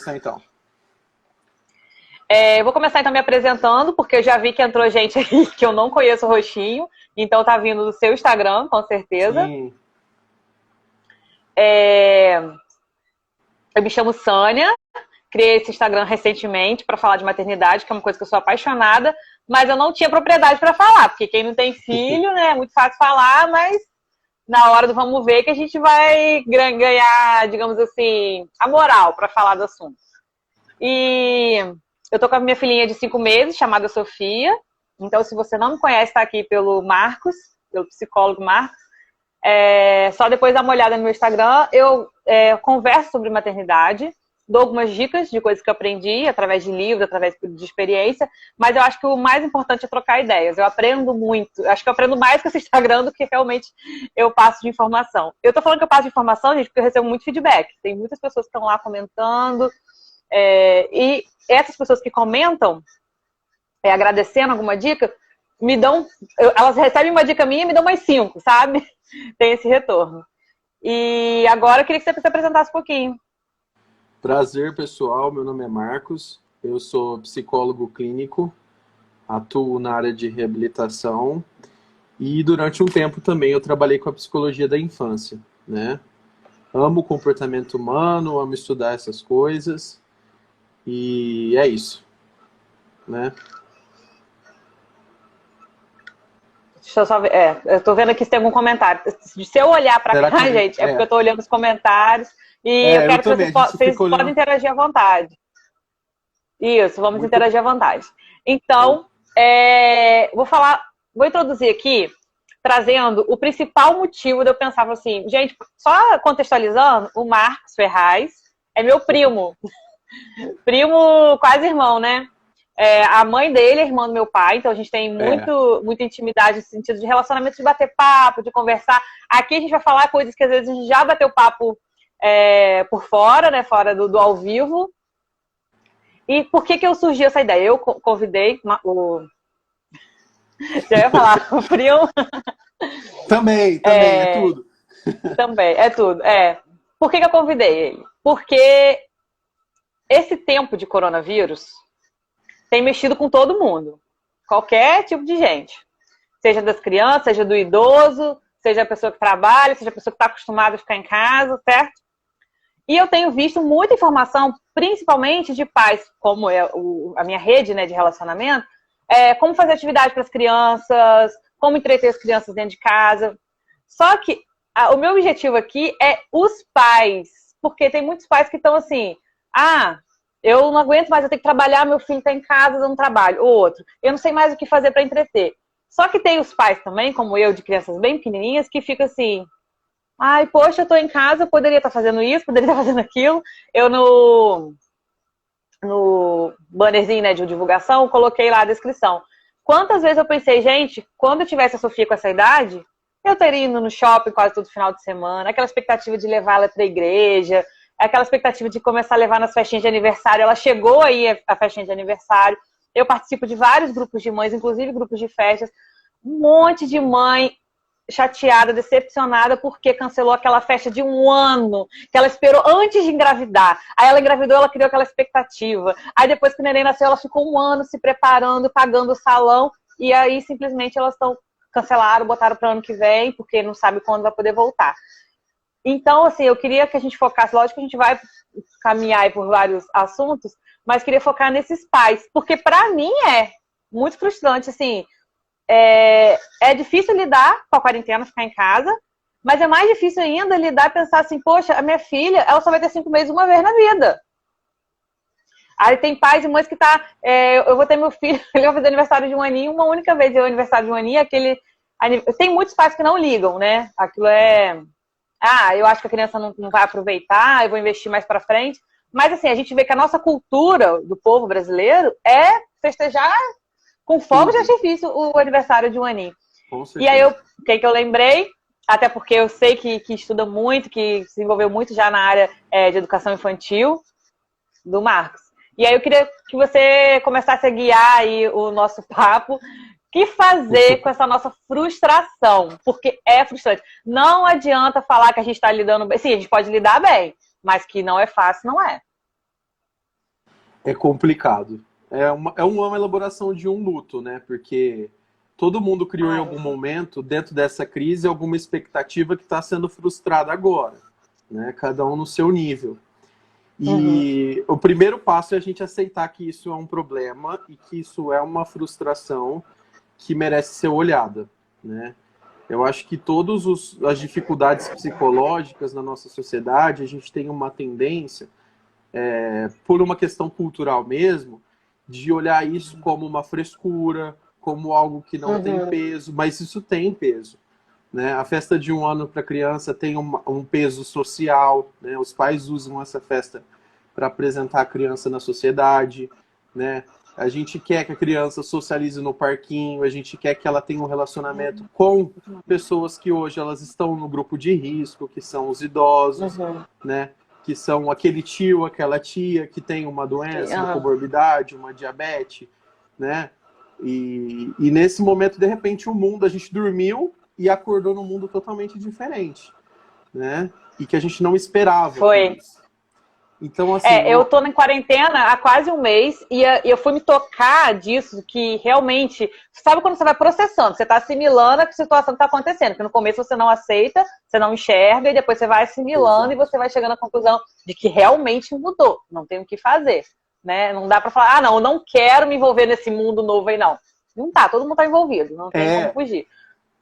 começar então. Eu vou começar então me apresentando, porque eu já vi que entrou gente aí que eu não conheço o rostinho, então tá vindo do seu Instagram, com certeza. Sim. Eu me chamo Sânia, criei esse Instagram recentemente para falar de maternidade, que é uma coisa que eu sou apaixonada, mas eu não tinha propriedade para falar, porque quem não tem filho, né, é muito fácil falar, mas na hora do vamos ver que a gente vai ganhar, digamos assim, a moral para falar do assunto. E eu tô com a minha filhinha de 5 meses, chamada Sofia. Então, se você não me conhece, tá aqui pelo Marcos, pelo psicólogo Marcos. Só depois dá uma olhada no meu Instagram. Eu converso sobre maternidade, dou algumas dicas de coisas que eu aprendi através de livros, através de experiência, mas eu acho que o mais importante é trocar ideias. Eu aprendo muito, acho que eu aprendo mais com esse Instagram do que realmente eu passo de informação. Eu tô falando que eu passo de informação, gente, porque eu recebo muito feedback. Tem muitas pessoas que estão lá comentando, e essas pessoas que comentam, agradecendo alguma dica, me dão, elas recebem uma dica minha e me dão mais 5, sabe? Tem esse retorno. E agora eu queria que você se apresentasse um pouquinho. Prazer, pessoal. Meu nome é Marcos. Eu sou psicólogo clínico, atuo na área de reabilitação e durante um tempo também eu trabalhei com a psicologia da infância, né? Amo o comportamento humano, amo estudar essas coisas e é isso, né? Deixa eu só ver. Eu tô vendo aqui se tem algum comentário. Se eu olhar pra cá, gente, é porque eu tô olhando os comentários. E eu quero que vocês podem interagir à vontade. Isso, vamos interagir à vontade. Então, vou introduzir aqui, trazendo o principal motivo de eu pensar assim, gente, só contextualizando, o Marcos Ferraz é meu primo. Primo quase irmão, né? A mãe dele é irmã do meu pai, então a gente tem muita intimidade no sentido de relacionamento, de bater papo, de conversar. Aqui a gente vai falar coisas que às vezes a gente já bateu papo por fora, né? Fora do ao vivo. E por que eu surgi essa ideia? Eu convidei já ia falar, o primo. Também, é tudo. Também, é tudo. Por que eu convidei ele? Porque esse tempo de coronavírus tem mexido com todo mundo. Qualquer tipo de gente. Seja das crianças, seja do idoso, seja a pessoa que trabalha, seja a pessoa que está acostumada a ficar em casa, certo? E eu tenho visto muita informação, principalmente de pais, como a minha rede, né, de relacionamento, como fazer atividade para as crianças, como entreter as crianças dentro de casa. Só que o meu objetivo aqui é os pais, porque tem muitos pais que estão assim, eu não aguento mais, eu tenho que trabalhar, meu filho está em casa dando trabalho. Ou outro, eu não sei mais o que fazer para entreter. Só que tem os pais também, como eu, de crianças bem pequenininhas, que ficam assim, poxa, eu tô em casa, eu poderia estar fazendo isso, poderia estar fazendo aquilo. Eu no bannerzinho, né, de divulgação, coloquei lá a descrição. Quantas vezes eu pensei, gente, quando eu tivesse a Sofia com essa idade, eu teria ido no shopping quase todo final de semana, aquela expectativa de levá-la para a igreja, aquela expectativa de começar a levar nas festinhas de aniversário. Ela chegou aí a festinha de aniversário. Eu participo de vários grupos de mães, inclusive grupos de festas. Um monte de mãe chateada, decepcionada, porque cancelou aquela festa de 1 ano, que ela esperou antes de engravidar. Aí ela engravidou, ela criou aquela expectativa. Aí depois que o neném nasceu, ela ficou 1 ano se preparando, pagando o salão, e aí simplesmente elas cancelaram, botaram para o ano que vem, porque não sabe quando vai poder voltar. Então, assim, eu queria que a gente focasse, lógico que a gente vai caminhar aí por vários assuntos, mas queria focar nesses pais, porque para mim é muito frustrante, assim, é difícil lidar com a quarentena, ficar em casa, mas é mais difícil ainda lidar e pensar assim, poxa, a minha filha, ela só vai ter 5 meses uma vez na vida. Aí tem pais e mães que eu vou ter meu filho, ele vai fazer aniversário de 1 aninho, uma única vez o aniversário de 1 aninho, tem muitos pais que não ligam, né? Aquilo eu acho que a criança não vai aproveitar, eu vou investir mais pra frente. Mas assim, a gente vê que a nossa cultura do povo brasileiro é festejar com fogo de artifício o aniversário de 1 aninho. E aí, o que eu lembrei, até porque eu sei que estuda muito, que se envolveu muito já na área de educação infantil, do Marcos. E aí eu queria que você começasse a guiar aí o nosso papo. O que fazer com essa nossa frustração? Porque é frustrante. Não adianta falar que a gente está lidando bem. Sim, a gente pode lidar bem, mas que não é fácil, não é. É complicado. É uma elaboração de um luto, né? Porque todo mundo criou em Ai, algum momento, dentro dessa crise, alguma expectativa que está sendo frustrada agora, né? Cada um no seu nível. uhum, E o primeiro passo é a gente aceitar que isso é um problema e que isso é uma frustração que merece ser olhada, né? Eu acho que todas as dificuldades psicológicas na nossa sociedade, a gente tem uma tendência, por uma questão cultural mesmo, de olhar isso como uma frescura, como algo que não tem uhum, peso, mas isso tem peso, né? A festa de 1 ano para criança tem um peso social, né? Os pais usam essa festa para apresentar a criança na sociedade, né? A gente quer que a criança socialize no parquinho, a gente quer que ela tenha um relacionamento com pessoas que hoje elas estão no grupo de risco, que são os idosos, uhum, né? Que são aquele tio, aquela tia que tem uma doença, uma aham. comorbidade, uma diabetes, né? E nesse momento, de repente, o mundo, a gente dormiu e acordou num mundo totalmente diferente, né? E que a gente não esperava por Foi. isso. Então, assim, Eu tô na quarentena há quase um mês e eu fui me tocar disso, que realmente, sabe quando você vai processando, você tá assimilando a situação que tá acontecendo, que no começo você não aceita, você não enxerga, e depois você vai assimilando e exato. você vai chegando à conclusão de que realmente mudou, não tem o que fazer, né? Não dá pra falar, não, eu não quero me envolver nesse mundo novo aí, não. Não tá, todo mundo tá envolvido, não tem como É, fugir.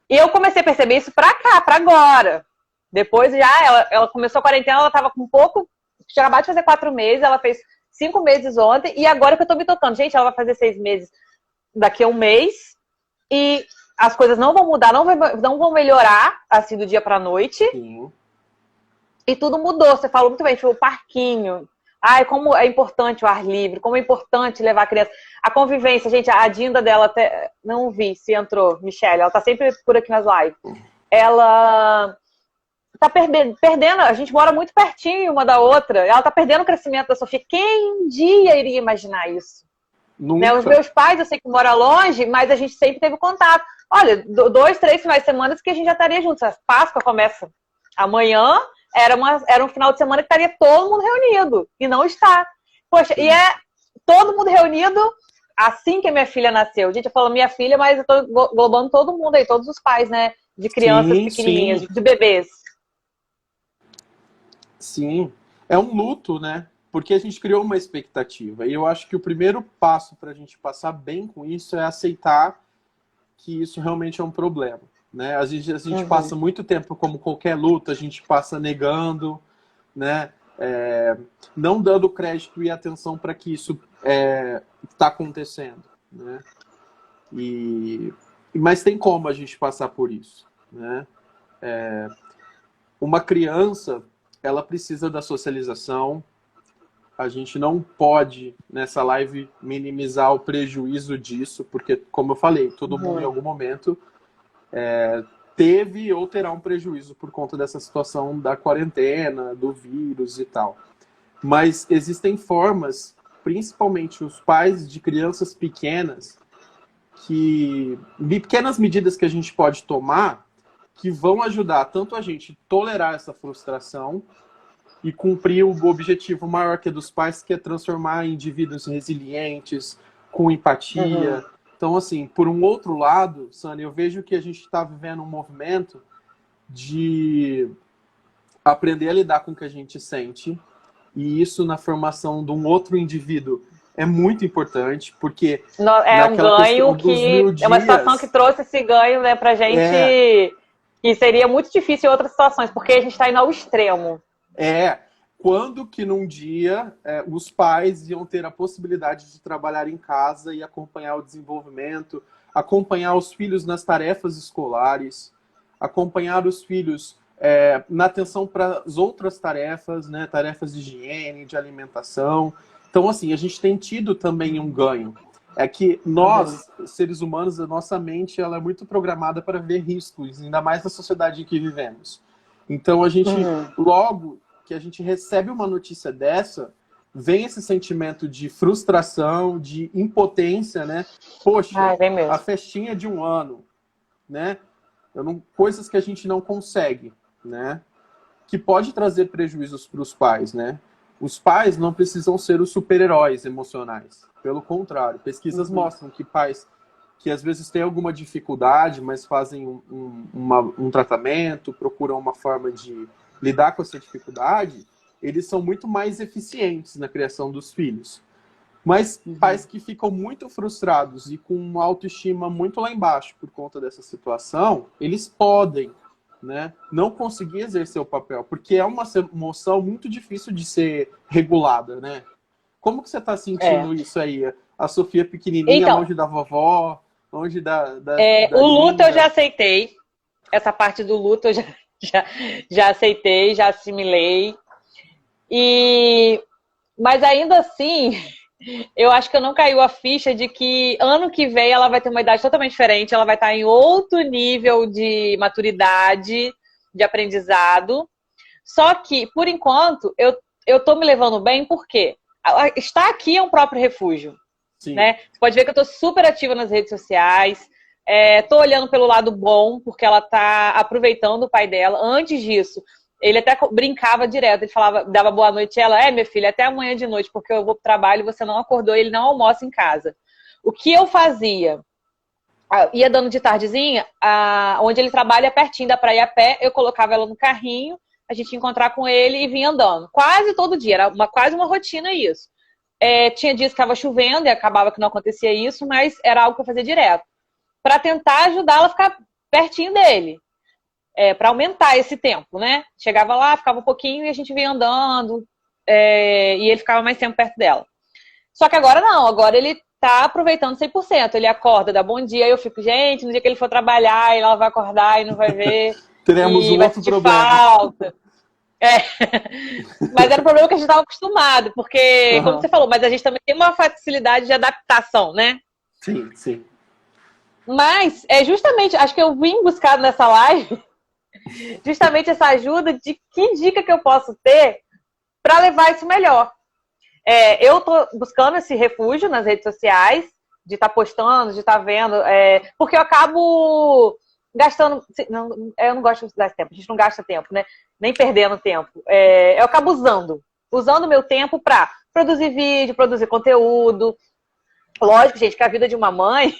E eu comecei a perceber isso pra cá, pra agora. Depois já, ela começou a quarentena, ela tava com um pouco. Tinha acabado de fazer 4 meses, ela fez 5 meses ontem, e agora que eu tô me tocando. Gente, ela vai fazer 6 meses daqui a um mês, e as coisas não vão mudar, não vão melhorar, assim, do dia pra noite, sim, e tudo mudou. Você falou muito bem, tipo, o parquinho. Ai, como é importante o ar livre, como é importante levar a criança. A convivência, gente, a Dinda dela até. Não vi se entrou, Michelle, ela tá sempre por aqui nas lives. Ela tá perdendo, a gente mora muito pertinho uma da outra, ela tá perdendo o crescimento da Sofia. Quem um dia iria imaginar isso? Né? Os nunca. meus pais, eu sei que moram longe, mas a gente sempre teve contato. Olha, 2, 3 finais de semana que a gente já estaria juntos. A Páscoa começa amanhã, era um final de semana que estaria todo mundo reunido, e não está. Poxa, e Sim, é todo mundo reunido assim que a minha filha nasceu. Gente, eu falo minha filha, mas eu tô globando todo mundo aí, todos os pais, né? De crianças sim, pequenininhas, sim. de bebês. Sim. É um luto, né? Porque a gente criou uma expectativa. E eu acho que o primeiro passo para a gente passar bem com isso é aceitar que isso realmente é um problema, né? A gente Uhum. passa muito tempo, como qualquer luta, a gente passa negando, né? Não dando crédito e atenção para que isso está acontecendo, né? E, mas tem como a gente passar por isso, né? Uma criança, ela precisa da socialização. A gente não pode, nessa live, minimizar o prejuízo disso, porque, como eu falei, todo mundo em Uhum. algum momento teve ou terá um prejuízo por conta dessa situação da quarentena, do vírus e tal. Mas existem formas, principalmente os pais de crianças pequenas, pequenas medidas que a gente pode tomar que vão ajudar tanto a gente tolerar essa frustração e cumprir o objetivo maior que é dos pais, que é transformar indivíduos resilientes, com Uhum. empatia. Então, assim, por um outro lado, Sânia, eu vejo que a gente está vivendo um movimento de aprender a lidar com o que a gente sente, e isso na formação de um outro indivíduo é muito importante, porque É um naquela questão ganho dos mil que é uma situação que dias, trouxe esse ganho, né, pra gente, é, que seria muito difícil em outras situações, porque a gente está indo ao extremo. quando que num dia os pais iam ter a possibilidade de trabalhar em casa e acompanhar o desenvolvimento, acompanhar os filhos nas tarefas escolares, acompanhar os filhos na atenção para as outras tarefas, né, tarefas de higiene, de alimentação. Então, assim, a gente tem tido também um ganho. É que Uhum. nós, seres humanos, a nossa mente ela é muito programada para ver riscos, ainda mais na sociedade em que vivemos. Então, a gente, Uhum. logo que a gente recebe uma notícia dessa, vem esse sentimento de frustração, de impotência, né? Poxa, Ai, vem a mesmo. festinha de 1 ano, né? Coisas que a gente não consegue, né? Que pode trazer prejuízos para os pais, né? Os pais não precisam ser os super-heróis emocionais. Pelo contrário, pesquisas mostram que pais que às vezes têm alguma dificuldade, mas fazem um tratamento, procuram uma forma de lidar com essa dificuldade, eles são muito mais eficientes na criação dos filhos. Mas pais que ficam muito frustrados e com uma autoestima muito lá embaixo por conta dessa situação, eles podem, né, não conseguir exercer o papel, porque é uma emoção muito difícil de ser regulada, né? Como que você está sentindo isso aí? A Sofia pequenininha, Então, longe da vovó, longe da o luto linda. eu já aceitei. Essa parte do luto eu já aceitei, já assimilei. Mas ainda assim, eu acho que eu não caiu a ficha de que ano que vem ela vai ter uma idade totalmente diferente, ela vai estar em outro nível de maturidade, de aprendizado. Só que, por enquanto, eu tô me levando bem porque estar aqui é um próprio refúgio. Sim. Né? Você pode ver que eu tô super ativa nas redes sociais. Tô olhando pelo lado bom, porque ela tá aproveitando o pai dela. Antes disso, ele até brincava direto, ele falava, dava boa noite, e ela, minha filha, até amanhã de noite, porque eu vou pro trabalho e você não acordou, ele não almoça em casa. O que eu fazia? Ia dando de tardezinha, onde ele trabalha pertinho da praia a pé, eu colocava ela no carrinho, a gente ia encontrar com ele e vinha andando. Quase todo dia, era quase uma rotina isso. Tinha dias que estava chovendo e acabava que não acontecia isso, mas era algo que eu fazia direto. Para tentar ajudá-la a ficar pertinho dele. Para aumentar esse tempo, né? Chegava lá, ficava um pouquinho e a gente vinha andando e ele ficava mais tempo perto dela. Só que agora não, agora ele tá aproveitando 100%. Ele acorda, dá bom dia, eu fico, gente, no dia que ele for trabalhar, ela vai acordar e não vai ver. Teremos um vai outro sentir problema. falta. Mas era um problema que a gente estava acostumado, porque, como você falou, mas a gente também tem uma facilidade de adaptação, né? Sim, sim. Mas justamente, acho que eu vim buscar nessa live justamente essa ajuda de que dica que eu posso ter para levar isso melhor. Eu tô buscando esse refúgio nas redes sociais, de estar postando, de estar vendo, porque eu acabo gastando. Eu não gosto de dar tempo, a gente não gasta tempo, né? Nem perdendo tempo. Eu acabo usando o meu tempo para produzir vídeo, produzir conteúdo. Lógico, gente, que a vida de uma mãe,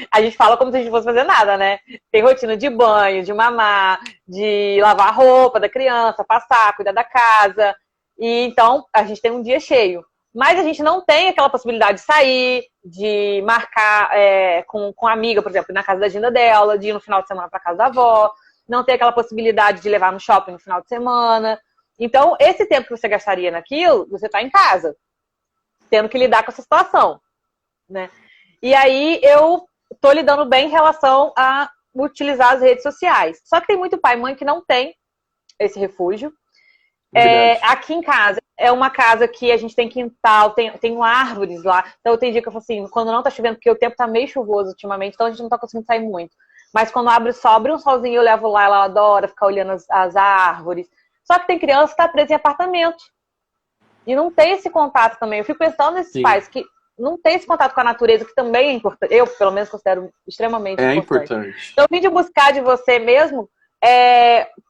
a gente fala como se a gente fosse fazer nada, né? Tem rotina de banho, de mamar, de lavar a roupa da criança, passar, cuidar da casa. E então, a gente tem um dia cheio. Mas a gente não tem aquela possibilidade de sair, de marcar com a amiga, por exemplo, na casa da agenda dela, de ir no final de semana para casa da avó. Não tem aquela possibilidade de levar no shopping no final de semana. Então, esse tempo que você gastaria naquilo, você está em casa, tendo que lidar com essa situação. Né? E aí eu tô lidando bem em relação a utilizar as redes sociais. Só que tem muito pai e mãe que não tem esse refúgio. Aqui em casa, é uma casa que a gente tem quintal, tem árvores lá. Então tem dia que eu falo assim, quando não tá chovendo, porque o tempo tá meio chuvoso ultimamente, então a gente não tá conseguindo sair muito. Mas quando só abre um solzinho, eu levo lá, ela adora ficar olhando as árvores. Só que tem criança que tá presa em apartamento. E não tem esse contato também. Eu fico pensando nesses pais que não tem esse contato com a natureza, que também é importante. Eu, pelo menos, considero extremamente importante. Então, eu vim de buscar de você mesmo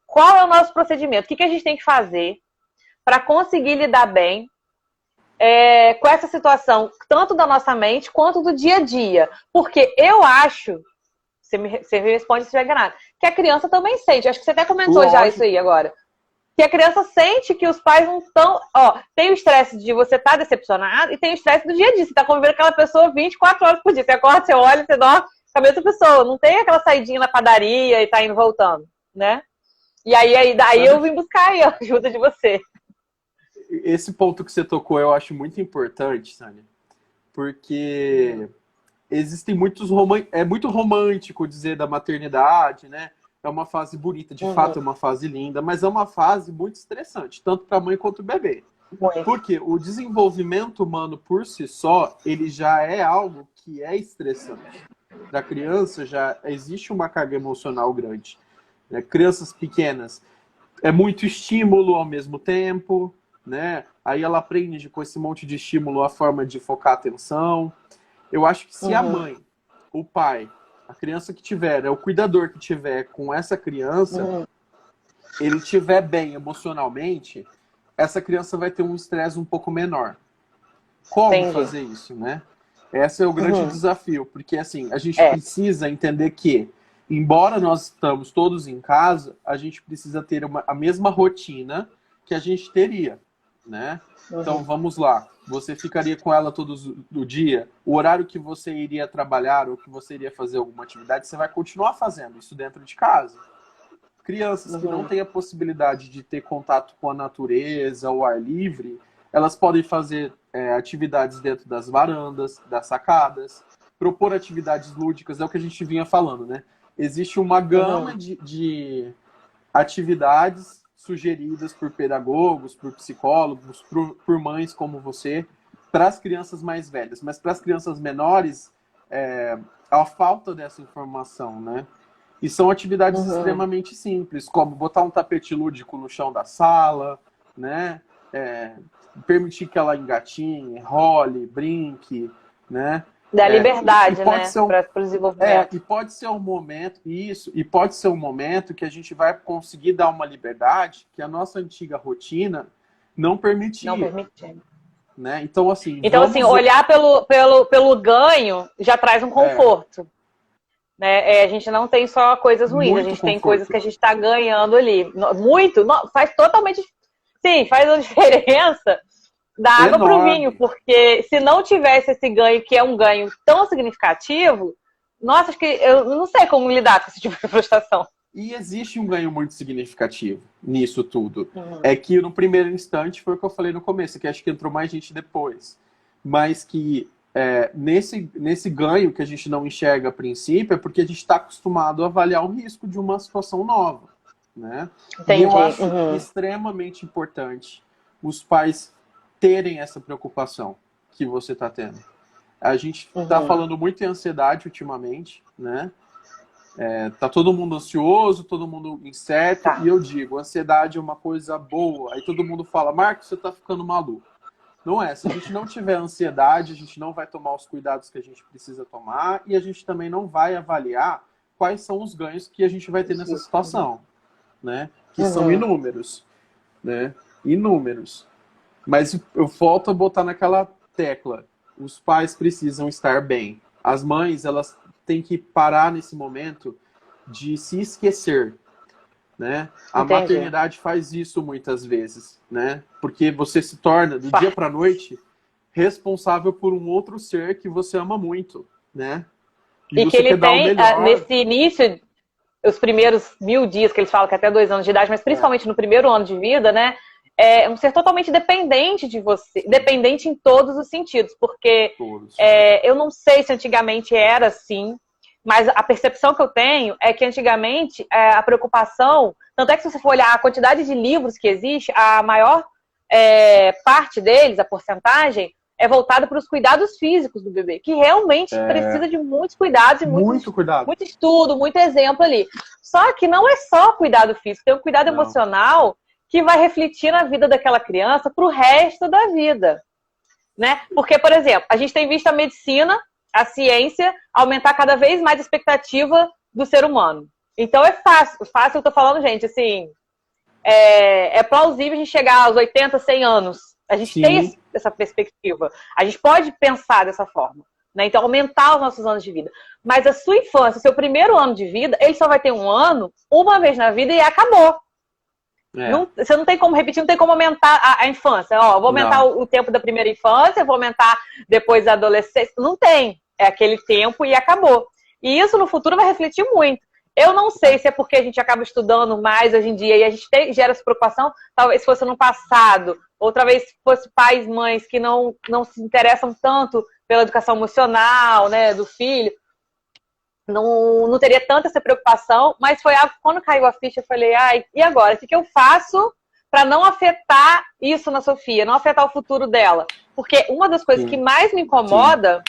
qual é o nosso procedimento, o que a gente tem que fazer para conseguir lidar bem com essa situação, tanto da nossa mente quanto do dia a dia. Porque eu acho, você me responde se estiver enganado, que a criança também sente. Acho que você até comentou já isso aí agora. Que a criança sente que os pais não estão... tem o estresse de você estar decepcionado e tem o estresse do dia a dia. Você está convivendo com aquela pessoa 24 horas por dia. Você acorda, você olha, você dorme com a mesma pessoa. Não tem aquela saidinha na padaria e tá indo e voltando, né? E daí eu vim buscar a ajuda de você. Esse ponto que você tocou eu acho muito importante, Sânia. Porque existem muitos... É muito romântico dizer da maternidade, né? É uma fase bonita, de fato é uma fase linda, mas é uma fase muito estressante, tanto para a mãe quanto o bebê. Porque o desenvolvimento humano por si só, ele já é algo que é estressante. Para a criança já existe uma carga emocional grande. Né? Crianças pequenas, é muito estímulo ao mesmo tempo, né? Aí ela aprende com esse monte de estímulo a forma de focar a atenção. Eu acho que se a mãe, o pai, a criança que tiver, o cuidador que tiver com essa criança, ele tiver bem emocionalmente, essa criança vai ter um estresse um pouco menor. Como Entendi. fazer isso, né? Esse é o grande desafio, porque assim, a gente precisa entender que, embora nós estamos todos em casa, a gente precisa ter a mesma rotina que a gente teria, né? Então, vamos lá. Você ficaria com ela todos o dia? O horário que você iria trabalhar ou que você iria fazer alguma atividade, você vai continuar fazendo isso dentro de casa. Crianças que não têm a possibilidade de ter contato com a natureza, ao ar livre, elas podem fazer atividades dentro das varandas, das sacadas, propor atividades lúdicas, é o que a gente vinha falando, né? Existe uma gama de atividades sugeridas por pedagogos, por psicólogos, por mães como você, para as crianças mais velhas. Mas para as crianças menores, a falta dessa informação, né? E são atividades extremamente simples, como botar um tapete lúdico no chão da sala, né? Permitir que ela engatinhe, role, brinque, né? Da liberdade, né? Para o desenvolvimento. E pode ser um momento, e pode ser um momento que a gente vai conseguir dar uma liberdade que a nossa antiga rotina não permitia. Não permitia. Né? Então, assim, olhar pelo ganho já traz um conforto. Né? A gente não tem só coisas ruins, a gente tem coisas que a gente está ganhando ali. Faz totalmente... Sim, faz uma diferença da água para o vinho, porque se não tivesse esse ganho, que é um ganho tão significativo, nossa, acho que eu não sei como lidar com esse tipo de frustração. E existe um ganho muito significativo nisso tudo. É que no primeiro instante foi o que eu falei no começo, que acho que entrou mais gente depois. Mas que nesse ganho que a gente não enxerga a princípio é porque a gente está acostumado a avaliar o risco de uma situação nova. Né? Entendi. E eu acho extremamente importante os pais terem essa preocupação que você está tendo. A gente está falando muito em ansiedade ultimamente, né? Tá todo mundo ansioso, todo mundo incerto, e eu digo, ansiedade é uma coisa boa. Aí todo mundo fala, Marcos, você tá ficando maluco. Não é, se a gente não tiver ansiedade, a gente não vai tomar os cuidados que a gente precisa tomar, e a gente também não vai avaliar quais são os ganhos que a gente vai ter nessa situação, né? Que são inúmeros, né? Inúmeros. Mas eu volto a botar naquela tecla. Os pais precisam estar bem. As mães, elas têm que parar nesse momento de se esquecer, né? A maternidade faz isso muitas vezes, né? Porque você se torna, do dia para a noite, responsável por um outro ser que você ama muito, né? E que ele tem, nesse início, os primeiros 1000 dias, que eles falam que até 2 anos de idade, mas principalmente no primeiro ano de vida, né? É um ser totalmente dependente de você, dependente em todos os sentidos, porque eu não sei se antigamente era assim, mas a percepção que eu tenho é que antigamente a preocupação, tanto é que se você for olhar a quantidade de livros que existe, a maior parte deles, a porcentagem, é voltada para os cuidados físicos do bebê, que realmente precisa de muitos cuidados e muito estudo, muito exemplo ali. Só que não é só cuidado físico, tem um cuidado emocional que vai refletir na vida daquela criança para o resto da vida, né? Porque, por exemplo, a gente tem visto a medicina, a ciência, aumentar cada vez mais a expectativa do ser humano. Então é fácil, eu tô falando, gente, assim, é plausível a gente chegar aos 80, 100 anos. A gente tem essa perspectiva. A gente pode pensar dessa forma, né? Então, aumentar os nossos anos de vida. Mas a sua infância, o seu primeiro ano de vida, ele só vai ter um ano, uma vez na vida, e acabou. Você não tem como repetir, não tem como aumentar a infância. Eu vou aumentar o tempo da primeira infância, vou aumentar depois da adolescência. Não tem. É aquele tempo e acabou. E isso no futuro vai refletir muito. Eu não sei se é porque a gente acaba estudando mais hoje em dia e a gente gera essa preocupação, talvez fosse no passado, outra vez fosse pais, mães que não se interessam tanto pela educação emocional, né, do filho. Não teria tanta essa preocupação, mas foi algo, quando caiu a ficha, eu falei, e agora? O que eu faço para não afetar isso na Sofia, não afetar o futuro dela? Porque uma das coisas que mais me incomoda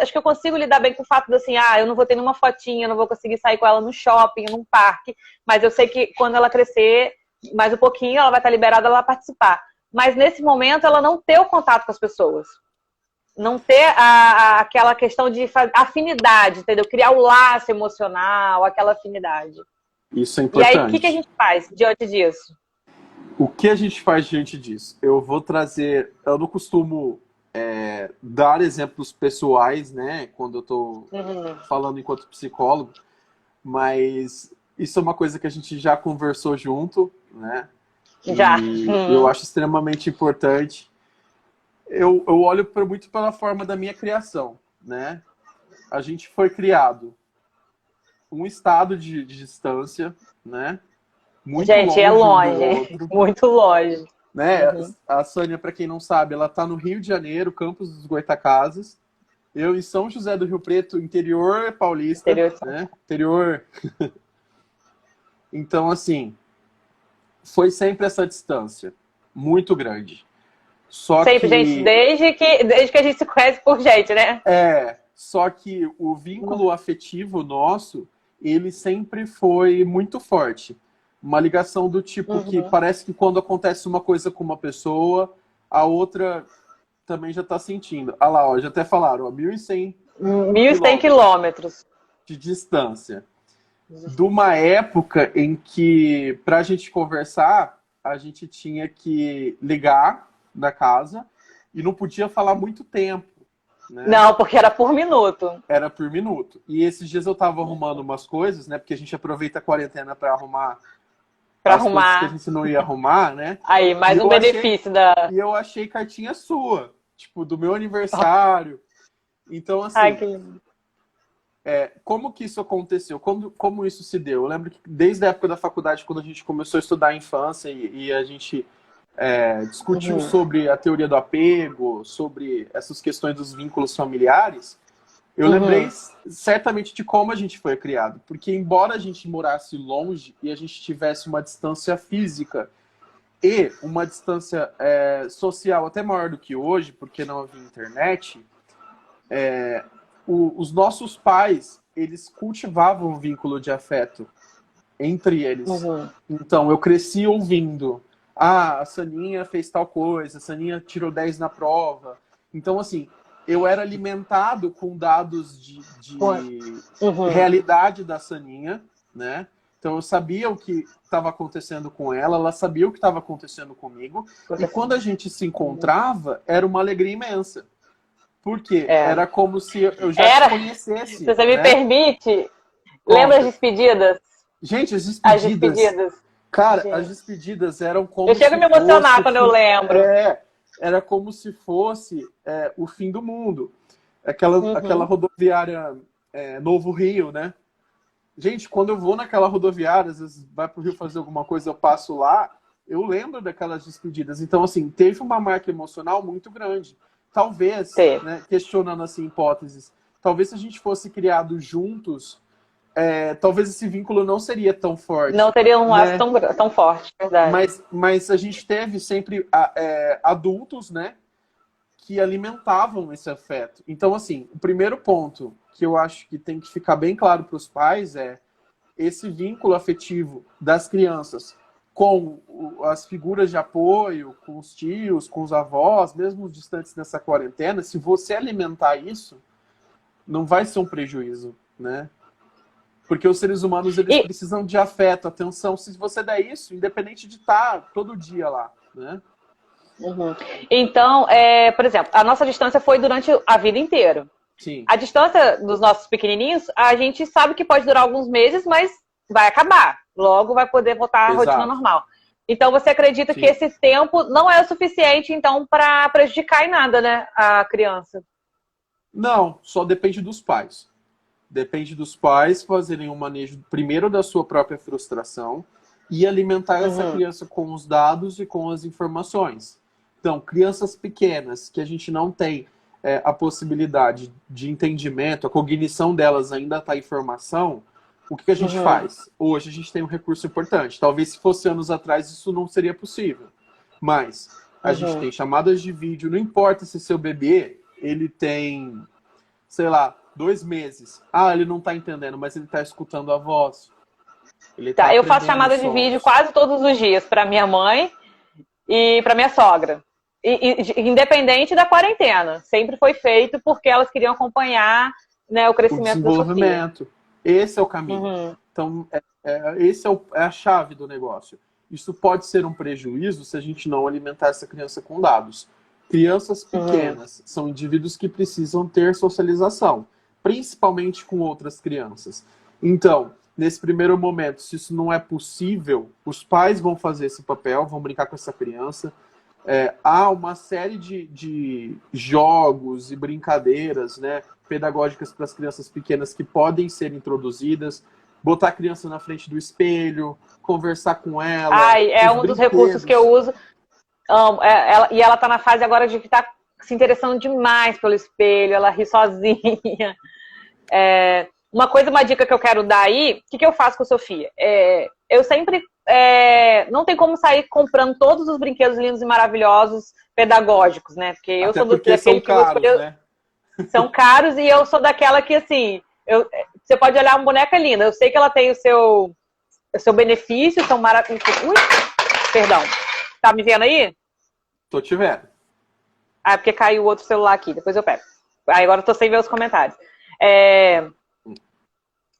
acho que eu consigo lidar bem com o fato de assim, eu não vou ter nenhuma fotinha, eu não vou conseguir sair com ela no shopping, num parque, mas eu sei que quando ela crescer mais um pouquinho, ela vai estar liberada, ela vai participar. Mas nesse momento, ela não ter o contato com as pessoas. Não ter aquela questão de afinidade, entendeu? Criar o laço emocional, aquela afinidade. Isso é importante. E aí, o que a gente faz diante disso? O que a gente faz diante disso? Eu vou trazer. Eu não costumo dar exemplos pessoais, né? Quando eu estou falando enquanto psicólogo, mas isso é uma coisa que a gente já conversou junto, né? Já. E eu acho extremamente importante. Eu olho muito pela forma da minha criação, né? A gente foi criado um estado de distância, né? Muito Gente, é longe um do longe. outro, Muito longe. né? A Sânia, para quem não sabe, ela tá no Rio de Janeiro, Campos dos Goytacazes. Eu em São José do Rio Preto, interior paulista, Interior. né? Interior. Então, assim, foi sempre essa distância muito grande. Só Sempre, que gente, desde que a gente se conhece por gente, né? só que o vínculo afetivo nosso, ele sempre foi muito forte. Uma ligação do tipo que parece que quando acontece uma coisa com uma pessoa, a outra também já está sentindo. Ah lá, ó, já até falaram, ó, 1.100 1.100 quilômetros. de distância. De uma época em que, para a gente conversar, a gente tinha que ligar da casa e não podia falar muito tempo. Né? Não, porque era por minuto. Era por minuto. E esses dias eu tava arrumando umas coisas, né? Porque a gente aproveita a quarentena para arrumar as coisas que a gente não ia arrumar, né? Aí, mais um benefício da... E eu achei cartinha sua, tipo, do meu aniversário. Então, assim... Ai, que lindo. como que isso aconteceu? Como isso se deu? Eu lembro que desde a época da faculdade, quando a gente começou a estudar a infância e a gente discutiu sobre a teoria do apego, sobre essas questões dos vínculos familiares, eu lembrei certamente de como a gente foi criado. Porque embora a gente morasse longe e a gente tivesse uma distância física e uma distância social até maior do que hoje, porque não havia internet, os nossos pais, eles cultivavam um vínculo de afeto entre eles. Então, eu cresci ouvindo, a Saninha fez tal coisa, a Saninha tirou 10 na prova. Então, assim, eu era alimentado com dados de realidade da Saninha, né? Então, eu sabia o que estava acontecendo com ela, ela sabia o que estava acontecendo comigo. E quando a gente se encontrava, era uma alegria imensa. Porque era como se eu já te conhecesse. Se você me permite, lembra as despedidas? Gente, as despedidas. Cara, as despedidas eram como eu chego a me emocionar quando eu lembro. Era como se fosse o fim do mundo. Aquela rodoviária Novo Rio, né? Gente, quando eu vou naquela rodoviária, às vezes vai pro Rio fazer alguma coisa, eu passo lá, eu lembro daquelas despedidas. Então, assim, teve uma marca emocional muito grande. Talvez, né, questionando assim hipóteses, talvez se a gente fosse criado juntos, talvez esse vínculo não seria tão forte. Não teria um laço tão forte, verdade. Mas a gente teve sempre adultos, né, que alimentavam esse afeto. Então, assim, o primeiro ponto que eu acho que tem que ficar bem claro para os pais é esse vínculo afetivo das crianças com as figuras de apoio, com os tios, com os avós, mesmo distantes nessa quarentena, se você alimentar isso, não vai ser um prejuízo, né? Porque os seres humanos, eles precisam de afeto, atenção. Se você der isso, independente de estar todo dia lá, né? Então, por exemplo, a nossa distância foi durante a vida inteira. Sim. A distância dos nossos pequenininhos, a gente sabe que pode durar alguns meses, mas vai acabar. Logo vai poder voltar à rotina normal. Então, você acredita que esse tempo não é o suficiente, então, para prejudicar em nada, né, a criança? Não, só depende dos pais. Depende dos pais fazerem um manejo, primeiro, da sua própria frustração e alimentar essa criança com os dados e com as informações. Então, crianças pequenas, que a gente não tem a possibilidade de entendimento, a cognição delas ainda está em formação, o que a gente faz? Hoje a gente tem um recurso importante. Talvez se fosse anos atrás isso não seria possível. Mas a gente tem chamadas de vídeo, não importa se seu bebê, ele tem, sei lá, 2 meses. Ah, ele não está entendendo, mas ele está escutando a voz. Eu faço chamada de vídeo quase todos os dias para minha mãe e para minha sogra. Independente da quarentena. Sempre foi feito porque elas queriam acompanhar, né, o crescimento da Sofia. Esse é o caminho. Então, esse é a chave do negócio. isso pode ser um prejuízo se a gente não alimentar essa criança com dados. Crianças pequenas são indivíduos que precisam ter socialização, principalmente com outras crianças. Então, nesse primeiro momento, se isso não é possível, os pais vão fazer esse papel, vão brincar com essa criança. Há uma série de jogos e brincadeiras, né, pedagógicas para as crianças pequenas que podem ser introduzidas. Botar a criança na frente do espelho, conversar com ela. Ai, é um dos recursos que eu uso. E ela tá na fase agora de que tá se interessando demais pelo espelho, ela ri sozinha. Uma dica que eu quero dar aí, o que eu faço com a Sofia? Eu sempre... não tem como sair comprando todos os brinquedos lindos e maravilhosos pedagógicos, né? Porque eu sou daquele são caros, né? São caros e eu sou daquela que, assim... você pode olhar uma boneca linda, eu sei que ela tem o seu benefício, são maravilhosos. Ui, perdão. Tá me vendo aí? Tô te vendo. Ah, porque caiu o outro celular aqui, depois eu pego. Aí agora eu tô sem ver os comentários.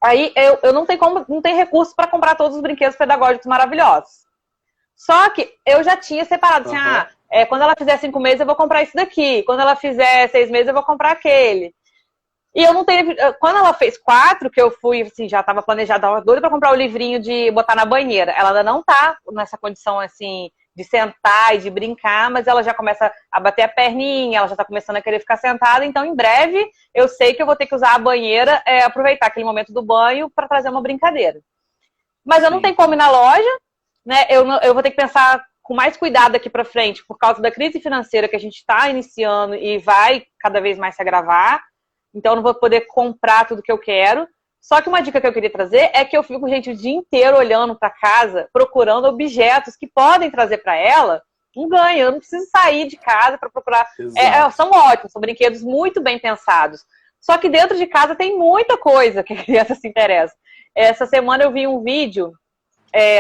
Aí eu não tem recurso para comprar todos os brinquedos pedagógicos maravilhosos. Só que eu já tinha separado, assim, quando ela fizer 5 meses eu vou comprar isso daqui, quando ela fizer 6 meses eu vou comprar aquele. E eu não tenho... Quando ela fez 4, que eu fui, assim, já estava planejada, estava doida para comprar o livrinho de botar na banheira. Ela ainda não tá nessa condição, assim, de sentar e de brincar, mas ela já começa a bater a perninha, ela já está começando a querer ficar sentada, então em breve eu sei que eu vou ter que usar a banheira, aproveitar aquele momento do banho para trazer uma brincadeira. Mas eu não tenho como ir na loja, né? Eu vou ter que pensar com mais cuidado aqui para frente, por causa da crise financeira que a gente está iniciando e vai cada vez mais se agravar. Então, eu não vou poder comprar tudo que eu quero. Só que uma dica que eu queria trazer é que eu fico, gente, o dia inteiro olhando para casa, procurando objetos que podem trazer para ela um ganho. Eu não preciso sair de casa para procurar. São ótimos, são brinquedos muito bem pensados. Só que dentro de casa tem muita coisa que a criança se interessa. Essa semana eu vi um vídeo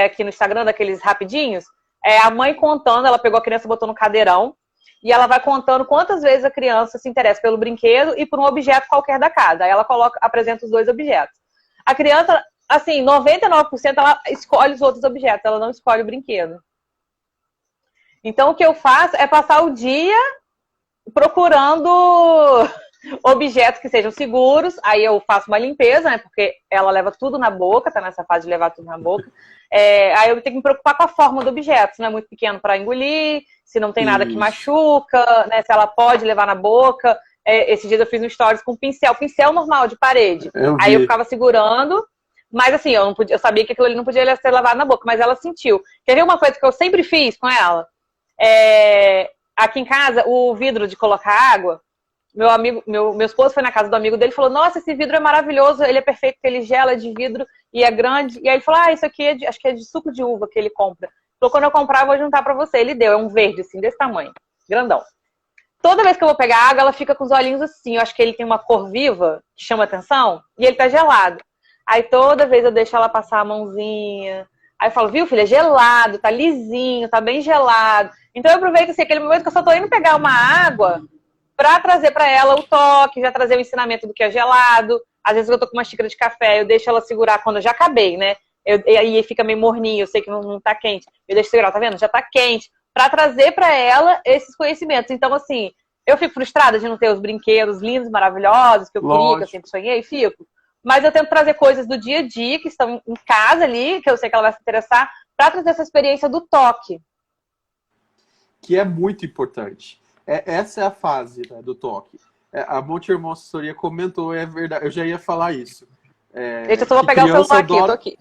aqui no Instagram, daqueles rapidinhos, a mãe contando, ela pegou a criança e botou no cadeirão, e ela vai contando quantas vezes a criança se interessa pelo brinquedo e por um objeto qualquer da casa. Aí ela apresenta os 2 objetos. A criança, assim, 99% ela escolhe os outros objetos, ela não escolhe o brinquedo. Então o que eu faço é passar o dia procurando objetos que sejam seguros. Aí eu faço uma limpeza, né? Porque ela leva tudo na boca, tá nessa fase de levar tudo na boca. Aí eu tenho que me preocupar com a forma do objeto, se não é muito pequeno para engolir, se não tem nada que machuca, né? Se ela pode levar na boca. Esses dias eu fiz um stories com pincel normal de parede. Aí eu ficava segurando, mas assim, eu sabia que aquilo ali não podia ser levado na boca, mas ela sentiu. Quer ver uma coisa que eu sempre fiz com ela? Aqui em casa, o vidro de colocar água, meu esposo foi na casa do amigo dele e falou: nossa, esse vidro é maravilhoso, ele é perfeito, porque ele gela de vidro e é grande. E aí ele falou: isso aqui acho que é de suco de uva que ele compra. Falou: quando eu comprar, eu vou juntar pra você. Ele deu, é um verde, assim, desse tamanho, grandão. Toda vez que eu vou pegar água, ela fica com os olhinhos assim. Eu acho que ele tem uma cor viva, que chama atenção, e ele tá gelado. Aí toda vez eu deixo ela passar a mãozinha. Aí eu falo: viu, filha, é gelado, tá lisinho, tá bem gelado. Então eu aproveito, assim, aquele momento que eu só tô indo pegar uma água pra trazer pra ela o toque, já trazer o ensinamento do que é gelado. Às vezes eu tô com uma xícara de café, eu deixo ela segurar quando eu já acabei, né? E aí fica meio morninho, eu sei que não tá quente. Eu deixo segurar, tá vendo? Já tá quente. Pra trazer pra ela esses conhecimentos. Então, assim, eu fico frustrada de não ter os brinquedos lindos, maravilhosos, que eu queria, que eu sempre sonhei, fico. Mas eu tento trazer coisas do dia a dia, que estão em casa ali, que eu sei que ela vai se interessar, pra trazer essa experiência do toque. Que é muito importante. Essa é a fase, né, do toque. A Monte Irmão Assessoria comentou, é verdade, eu já ia falar isso. Eu só vou pegar o celular aqui, eu tô aqui.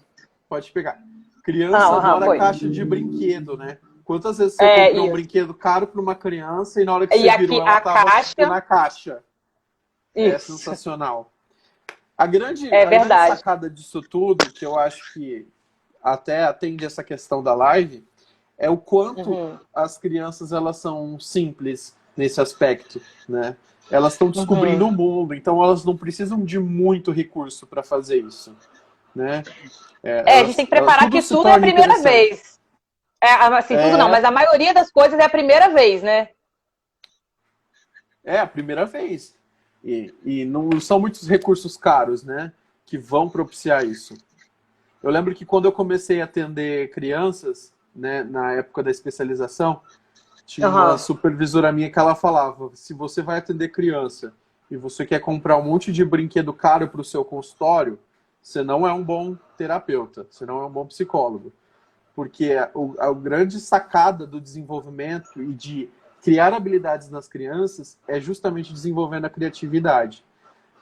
Pode pegar. Criança adora caixa de brinquedo, né? Quantas vezes você comprou um brinquedo caro para uma criança e na hora que você virou, ela estava na caixa? É sensacional. A grande sacada disso tudo, que eu acho que até atende essa questão da live, é o quanto as crianças elas são simples nesse aspecto, né? Elas estão descobrindo o mundo, então elas não precisam de muito recurso para fazer isso, né? A gente tem que preparar que tudo é a primeira vez. Assim, tudo não, mas a maioria das coisas é a primeira vez, né? É a primeira vez. E não são muitos recursos caros, né? Que vão propiciar isso. Eu lembro que quando eu comecei a atender crianças, né, na época da especialização, tinha uma supervisora minha que ela falava, se você vai atender criança e você quer comprar um monte de brinquedo caro para o seu consultório, você não é um bom terapeuta, você não é um bom psicólogo. Porque a grande sacada do desenvolvimento e de criar habilidades nas crianças é justamente desenvolvendo a criatividade.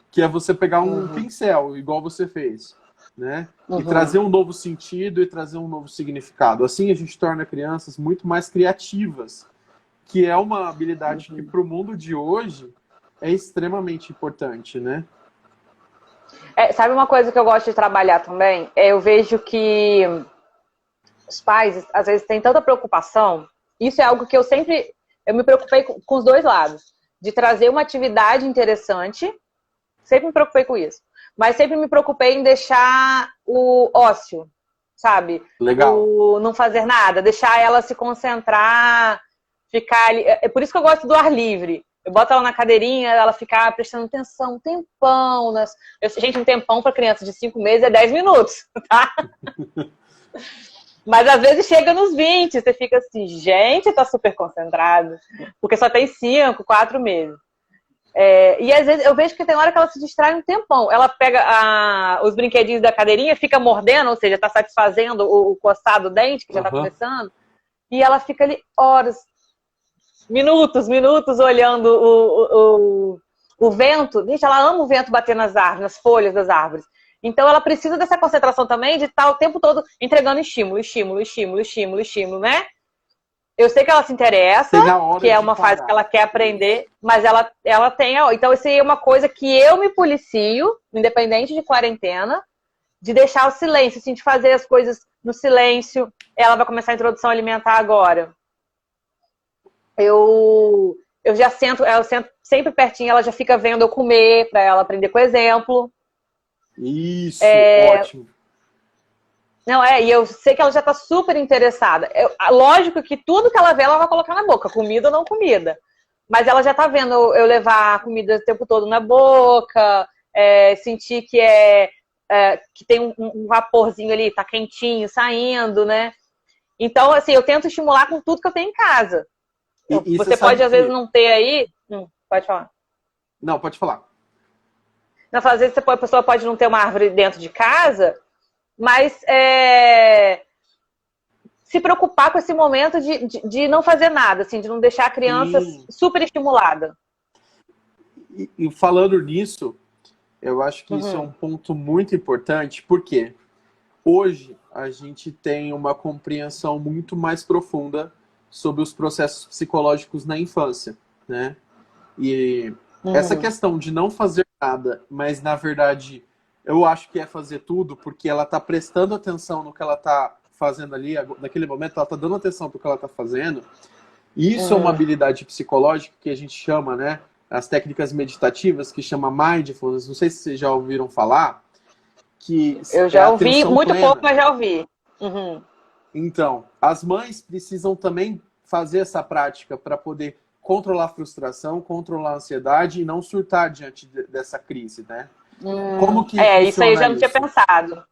Que é você pegar um pincel, igual você fez, né? E trazer um novo sentido e trazer um novo significado. Assim a gente torna crianças muito mais criativas, que é uma habilidade que para o mundo de hoje é extremamente importante, né? Sabe uma coisa que eu gosto de trabalhar também? Eu vejo que os pais, às vezes, têm tanta preocupação. Isso é algo que eu me preocupei com os dois lados. De trazer uma atividade interessante, sempre me preocupei com isso. Mas sempre me preocupei em deixar o ócio, sabe? Legal. O não fazer nada, deixar ela se concentrar, ficar ali. É por isso que eu gosto do ar livre. Eu boto ela na cadeirinha, ela ficar prestando atenção um tempão. Gente, um tempão para criança de 5 meses é 10 minutos, tá? Mas às vezes chega nos 20, você fica assim, gente, tá super concentrado. Porque só tem 5, 4 meses. E às vezes eu vejo que tem hora que ela se distrai um tempão. Ela pega os brinquedinhos da cadeirinha, fica mordendo, ou seja, tá satisfazendo o coçado do dente, que já tá começando. E ela fica ali horas, minutos, olhando o vento. Gente, ela ama o vento bater nas árvores, nas folhas das árvores. Então ela precisa dessa concentração também de estar o tempo todo entregando estímulo, né? Eu sei que ela se interessa, que é uma fase que ela quer aprender, mas ela tem... Então isso aí é uma coisa que eu me policio, independente de quarentena, de deixar o silêncio, assim, de fazer as coisas no silêncio. Ela vai começar a introdução alimentar agora. Eu sento sempre pertinho, ela já fica vendo eu comer, para ela aprender com exemplo. Isso, ótimo. Não, e eu sei que ela já tá super interessada. Lógico que tudo que ela vê, ela vai colocar na boca, comida ou não comida. Mas ela já tá vendo eu levar a comida o tempo todo na boca, sentir que tem um vaporzinho ali, tá quentinho, saindo, né? Então, assim, eu tento estimular com tudo que eu tenho em casa. Você pode, às vezes, não ter aí... pode falar. Não, pode falar. Não, às vezes a pessoa pode não ter uma árvore dentro de casa, mas se preocupar com esse momento de não fazer nada, assim, de não deixar a criança super estimulada. E falando nisso, eu acho que isso é um ponto muito importante, porque hoje a gente tem uma compreensão muito mais profunda sobre os processos psicológicos na infância, né? E essa questão de não fazer nada, mas na verdade eu acho que é fazer tudo, porque ela está prestando atenção no que ela está fazendo ali, naquele momento ela está dando atenção para o que ela está fazendo. E isso é uma habilidade psicológica que a gente chama, né? As técnicas meditativas, que chama mindfulness, não sei se vocês já ouviram falar. Que eu já ouvi, muito pouco, mas já ouvi. Então, as mães precisam também fazer essa prática para poder controlar a frustração, controlar a ansiedade e não surtar diante dessa crise, né? Como que isso aí eu já não tinha pensado.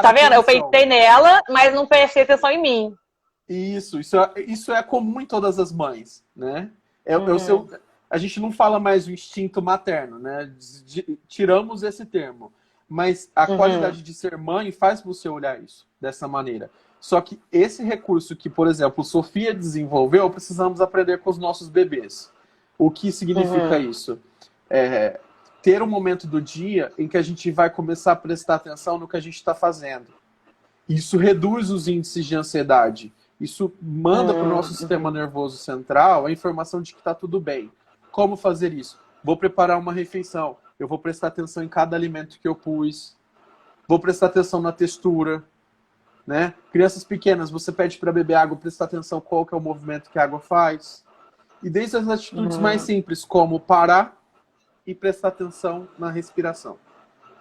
Tá vendo? Eu pensei nela, mas não prestei atenção em mim. Isso é comum em todas as mães, né? A gente não fala mais o instinto materno, né? Tiramos esse termo. Mas a qualidade de ser mãe faz você olhar isso dessa maneira. Só que esse recurso que, por exemplo, Sofia desenvolveu, precisamos aprender com os nossos bebês. O que significa isso? Ter um momento do dia em que a gente vai começar a prestar atenção no que a gente está fazendo. Isso reduz os índices de ansiedade. Isso manda para o nosso sistema nervoso central a informação de que está tudo bem. Como fazer isso? Vou preparar uma refeição. Eu vou prestar atenção em cada alimento que eu pus. Vou prestar atenção na textura. Né? Crianças pequenas, você pede para beber água, prestar atenção qual que é o movimento que a água faz. E desde as atitudes mais simples, como parar e prestar atenção na respiração.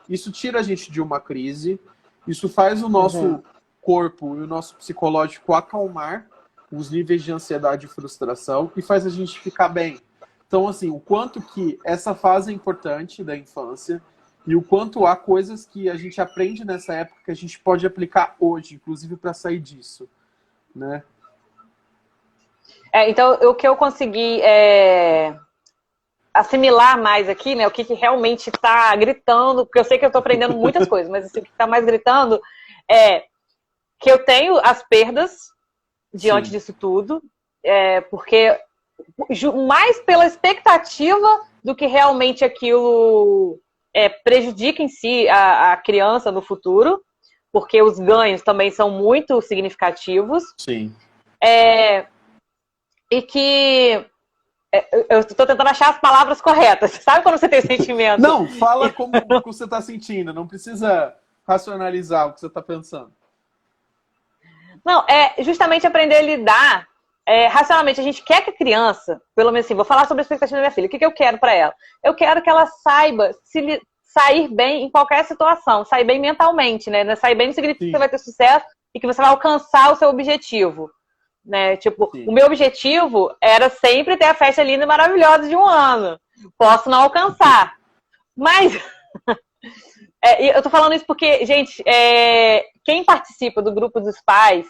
Isso tira a gente de uma crise, isso faz o nosso corpo e o nosso psicológico acalmar os níveis de ansiedade e frustração e faz a gente ficar bem. Então, assim, o quanto que essa fase é importante da infância e o quanto há coisas que a gente aprende nessa época que a gente pode aplicar hoje, inclusive para sair disso. né? Então, o que eu consegui assimilar mais aqui, né? O que realmente está gritando, porque eu sei que eu estou aprendendo muitas coisas, mas assim, o que está mais gritando é que eu tenho as perdas diante Sim. disso tudo, porque mais pela expectativa do que realmente aquilo prejudica em si a criança no futuro, porque os ganhos também são muito significativos. Sim. E que eu estou tentando achar as palavras corretas. Sabe quando você tem sentimento? Não, fala como você está sentindo, não precisa racionalizar o que você está pensando. Não, é justamente aprender a lidar racionalmente. A gente quer que a criança, pelo menos assim, vou falar sobre a expectativa da minha filha. O que eu quero para ela? Eu quero que ela saiba sair bem em qualquer situação, sair bem mentalmente, né? Sair bem não significa que você vai ter sucesso e que você vai alcançar o seu objetivo. Né? Tipo, o meu objetivo era sempre ter a festa linda e maravilhosa de 1 ano. Posso não alcançar. Mas eu tô falando isso porque, gente, quem participa do grupo dos pais,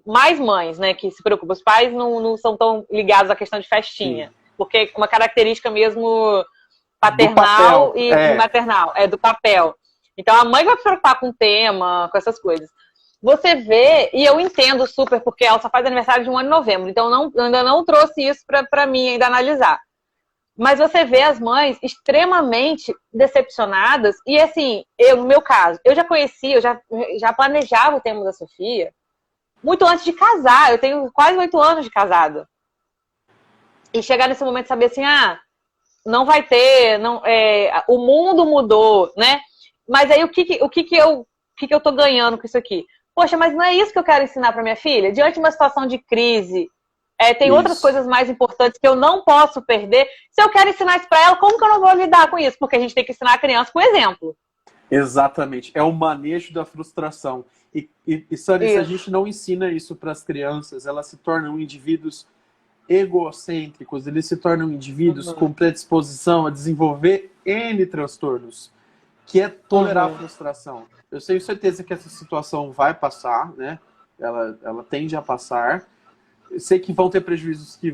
mais mães, né, que se preocupam, os pais não são tão ligados à questão de festinha. Sim. Porque é uma característica mesmo paternal e maternal, do papel. Então a mãe vai se preocupar com o tema, com essas coisas. Você vê, e eu entendo super, porque ela só faz aniversário de 1 ano em novembro, então ainda não trouxe isso pra mim ainda analisar. Mas você vê as mães extremamente decepcionadas, e assim, no meu caso, eu já conheci, eu já planejava o tema da Sofia muito antes de casar, eu tenho quase 8 anos de casada. E chegar nesse momento e saber assim, não vai ter, o mundo mudou, né? Mas aí o que eu tô ganhando com isso aqui? Poxa, mas não é isso que eu quero ensinar para minha filha? Diante de uma situação de crise, tem outras coisas mais importantes que eu não posso perder. Se eu quero ensinar isso para ela, como que eu não vou lidar com isso? Porque a gente tem que ensinar a criança com exemplo. Exatamente. É o manejo da frustração. E Sani, se a gente não ensina isso para as crianças, elas se tornam indivíduos egocêntricos, eles se tornam indivíduos com predisposição a desenvolver N transtornos, que é tolerar a frustração. Eu tenho certeza que essa situação vai passar, né? Ela tende a passar. Eu sei que vão ter prejuízos que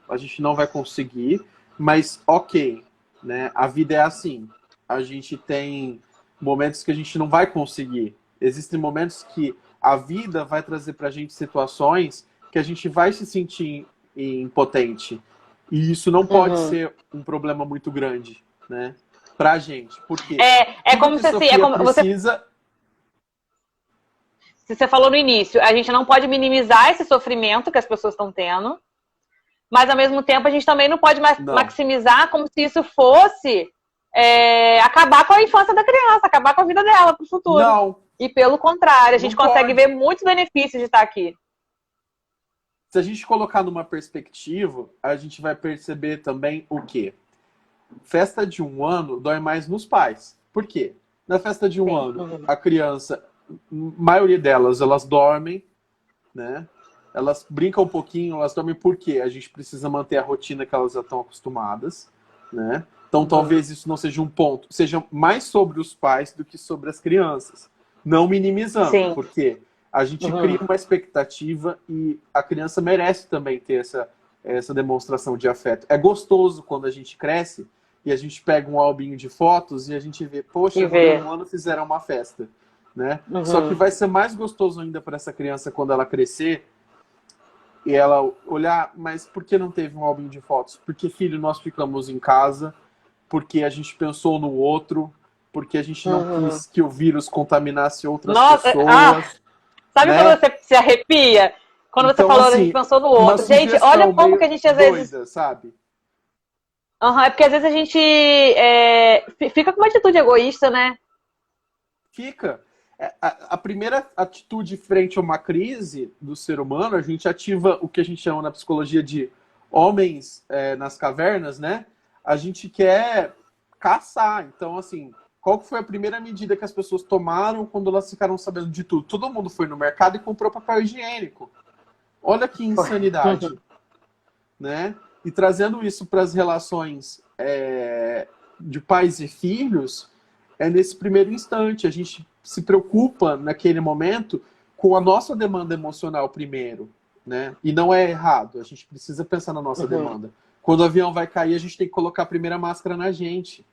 a gente não vai conseguir, mas ok, né? A vida é assim. A gente tem momentos que a gente não vai conseguir. Existem momentos que a vida vai trazer pra gente situações que a gente vai se sentir impotente. E isso não pode ser um problema muito grande, né? Pra gente. Porque como se assim, você falou no início, a gente não pode minimizar esse sofrimento que as pessoas estão tendo, mas ao mesmo tempo a gente também não pode maximizar como se isso fosse acabar com a infância da criança, acabar com a vida dela pro futuro. Não. E pelo contrário, a gente consegue ver muitos benefícios de estar aqui. Se a gente colocar numa perspectiva, a gente vai perceber também o quê? Festa de 1 ano dói mais nos pais. Por quê? Na festa de 1 ano, a criança, a maioria delas, elas dormem, né? Elas brincam um pouquinho, elas dormem porque a gente precisa manter a rotina que elas já estão acostumadas, né? Então talvez isso não seja um ponto, seja mais sobre os pais do que sobre as crianças. Não minimizando, porque a gente cria uma expectativa e a criança merece também ter essa demonstração de afeto. É gostoso quando a gente cresce e a gente pega um albinho de fotos e a gente vê, poxa, em 1 ano fizeram uma festa, né? Só que vai ser mais gostoso ainda para essa criança quando ela crescer e ela olhar, mas por que não teve um albinho de fotos? Porque, filho, nós ficamos em casa, porque a gente pensou no outro, porque a gente não quis que o vírus contaminasse outras pessoas. Sabe quando você se arrepia? Quando você falou, assim, a gente pensou no outro. Gente, olha como que a gente às vezes... doida, sabe? É porque às vezes a gente fica com uma atitude egoísta, né? Fica. A primeira atitude frente a uma crise do ser humano, a gente ativa o que a gente chama na psicologia de homens nas cavernas, né? A gente quer caçar. Então, assim, qual foi a primeira medida que as pessoas tomaram quando elas ficaram sabendo de tudo? Todo mundo foi no mercado e comprou papel higiênico. Olha que insanidade, né? E trazendo isso para as relações de pais e filhos, nesse primeiro instante. A gente se preocupa, naquele momento, com a nossa demanda emocional primeiro, né? E não é errado, a gente precisa pensar na nossa demanda. Quando o avião vai cair, a gente tem que colocar a primeira máscara na gente,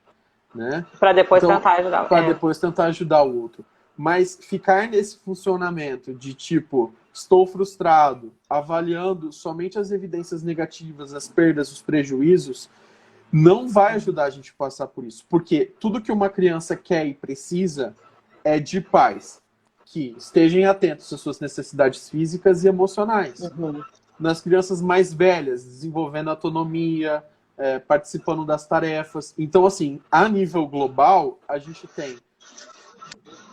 né? Para depois Então, tentar ajudar. para depois tentar ajudar o outro. Mas ficar nesse funcionamento de tipo, estou frustrado, avaliando somente as evidências negativas, as perdas, os prejuízos, não vai ajudar a gente a passar por isso. Porque tudo que uma criança quer e precisa é de pais que estejam atentos às suas necessidades físicas e emocionais. Nas crianças mais velhas, desenvolvendo autonomia, participando das tarefas. Então, assim, a nível global, a gente tem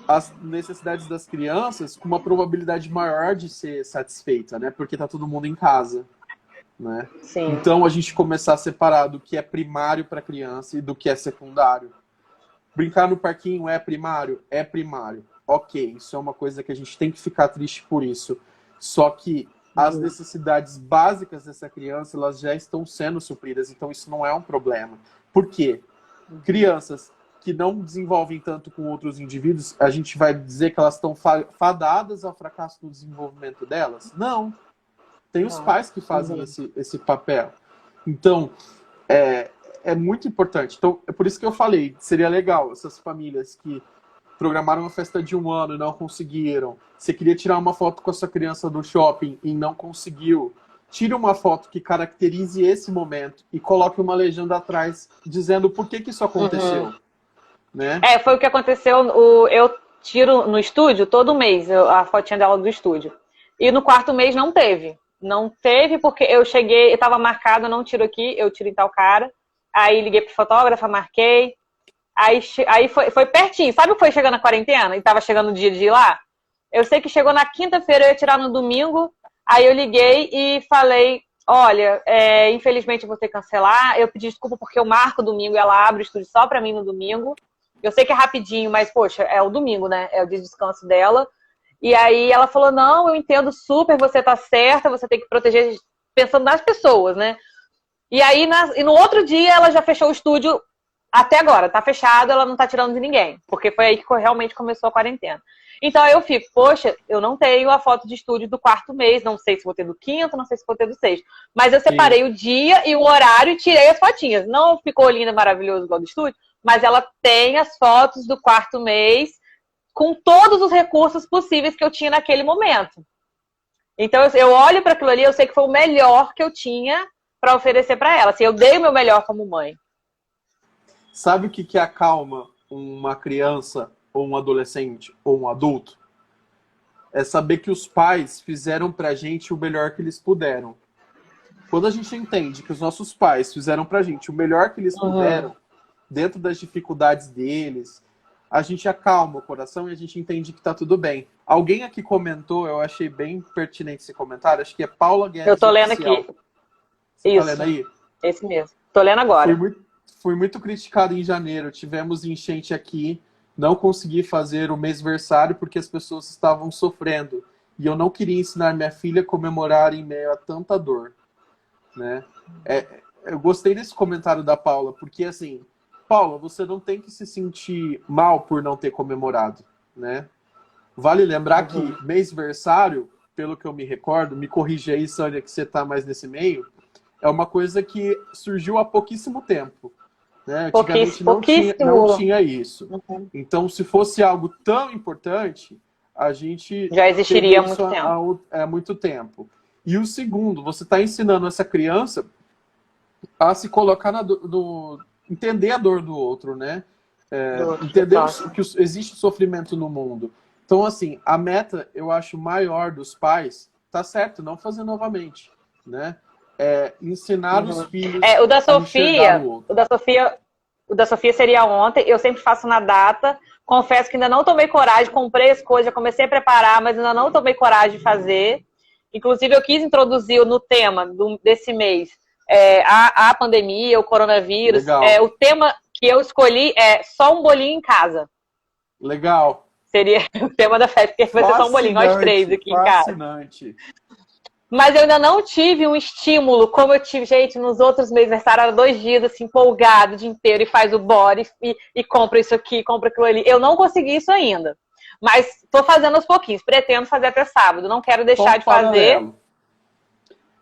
as necessidades das crianças com uma probabilidade maior de ser satisfeita, né? Porque tá todo mundo em casa, né? Sim. Então, a gente começar a separar do que é primário para a criança e do que é secundário. Brincar no parquinho é primário? É primário. Ok, isso é uma coisa que a gente tem que ficar triste por isso. Só que as necessidades básicas dessa criança, elas já estão sendo supridas, então isso não é um problema. Por quê? Crianças que não desenvolvem tanto com outros indivíduos, a gente vai dizer que elas estão fadadas ao fracasso no desenvolvimento delas? Não. Tem os pais que fazem esse papel. Então, é muito importante. Então, é por isso que eu falei, seria legal essas famílias que programaram uma festa de 1 ano e não conseguiram. Você queria tirar uma foto com a sua criança no shopping e não conseguiu. Tire uma foto que caracterize esse momento e coloque uma legenda atrás dizendo por que isso aconteceu. Né? Foi o que aconteceu. Eu tiro no estúdio todo mês a fotinha dela do estúdio. E no 4º mês não teve. Não teve porque eu cheguei, eu tava marcado, não tiro aqui, eu tiro em tal cara. Aí liguei pro fotógrafo, marquei. Aí foi pertinho. Sabe o que foi chegando a quarentena? E tava chegando o dia de ir lá? Eu sei que chegou na quinta-feira, eu ia tirar no domingo. Aí eu liguei e falei, olha, infelizmente eu vou ter que cancelar. Eu pedi desculpa porque eu marco domingo e ela abre o estúdio só pra mim no domingo. Eu sei que é rapidinho, mas, poxa, é o domingo, né? É o dia de descanso dela. E aí ela falou, não, eu entendo super, você tá certa, você tem que proteger, pensando nas pessoas, né? E aí, e no outro dia, ela já fechou o estúdio, até agora, tá fechado, ela não tá tirando de ninguém. Porque foi aí que realmente começou a quarentena. Então eu fico, poxa, eu não tenho a foto de estúdio do 4º mês, não sei se vou ter do 5º, não sei se vou ter do 6º. Mas eu separei o dia e o horário e tirei as fotinhas. Não ficou linda, maravilhoso igual do estúdio, mas ela tem as fotos do 4º mês com todos os recursos possíveis que eu tinha naquele momento. Então eu olho para aquilo ali, eu sei que foi o melhor que eu tinha para oferecer para ela. Assim, eu dei o meu melhor como mãe. Sabe o que acalma uma criança, ou um adolescente, ou um adulto? É saber que os pais fizeram pra gente o melhor que eles puderam. Quando a gente entende que os nossos pais fizeram pra gente o melhor que eles puderam, dentro das dificuldades deles, a gente acalma o coração e a gente entende que tá tudo bem. Alguém aqui comentou, eu achei bem pertinente esse comentário, acho que é Paula Guedes. Eu tô lendo aqui. Você Isso. tá lendo aí? Esse mesmo. Tô lendo agora. Fui muito criticado em janeiro. Tivemos enchente aqui. Não consegui fazer o mêsversário porque as pessoas estavam sofrendo. E eu não queria ensinar minha filha a comemorar em meio a tanta dor. Né? Eu gostei desse comentário da Paula, porque assim, Paula, você não tem que se sentir mal por não ter comemorado. Né? Vale lembrar que mêsversário, pelo que eu me recordo, me corrija aí, Sônia, que você está mais nesse meio, é uma coisa que surgiu há pouquíssimo tempo. Né? Antigamente não tinha isso. Então, se fosse algo tão importante, a gente já existiria há muito tempo. E o segundo, você está ensinando essa criança a se colocar entender a dor do outro, né? Entender que existe sofrimento no mundo. Então, assim, a meta, eu acho, maior dos pais, tá certo, não fazer novamente, né? Ensinar os filhos o da Sofia, o da Sofia seria ontem. Eu sempre faço na data. Confesso que ainda não tomei coragem, comprei as coisas, já comecei a preparar, mas ainda não tomei coragem de fazer. Inclusive, eu quis introduzir no tema desse mês a pandemia, o coronavírus. O tema que eu escolhi é só um bolinho em casa. Legal. Seria o tema da festa, porque vai ser só um bolinho, nós 3 aqui em casa. Fascinante. Mas eu ainda não tive um estímulo como eu tive, gente, nos outros meses, era 2 dias, assim, empolgado o dia inteiro, e faz o body, e compra isso aqui, compra aquilo ali. Eu não consegui isso ainda. Mas tô fazendo aos pouquinhos, pretendo fazer até sábado, não quero deixar de fazer.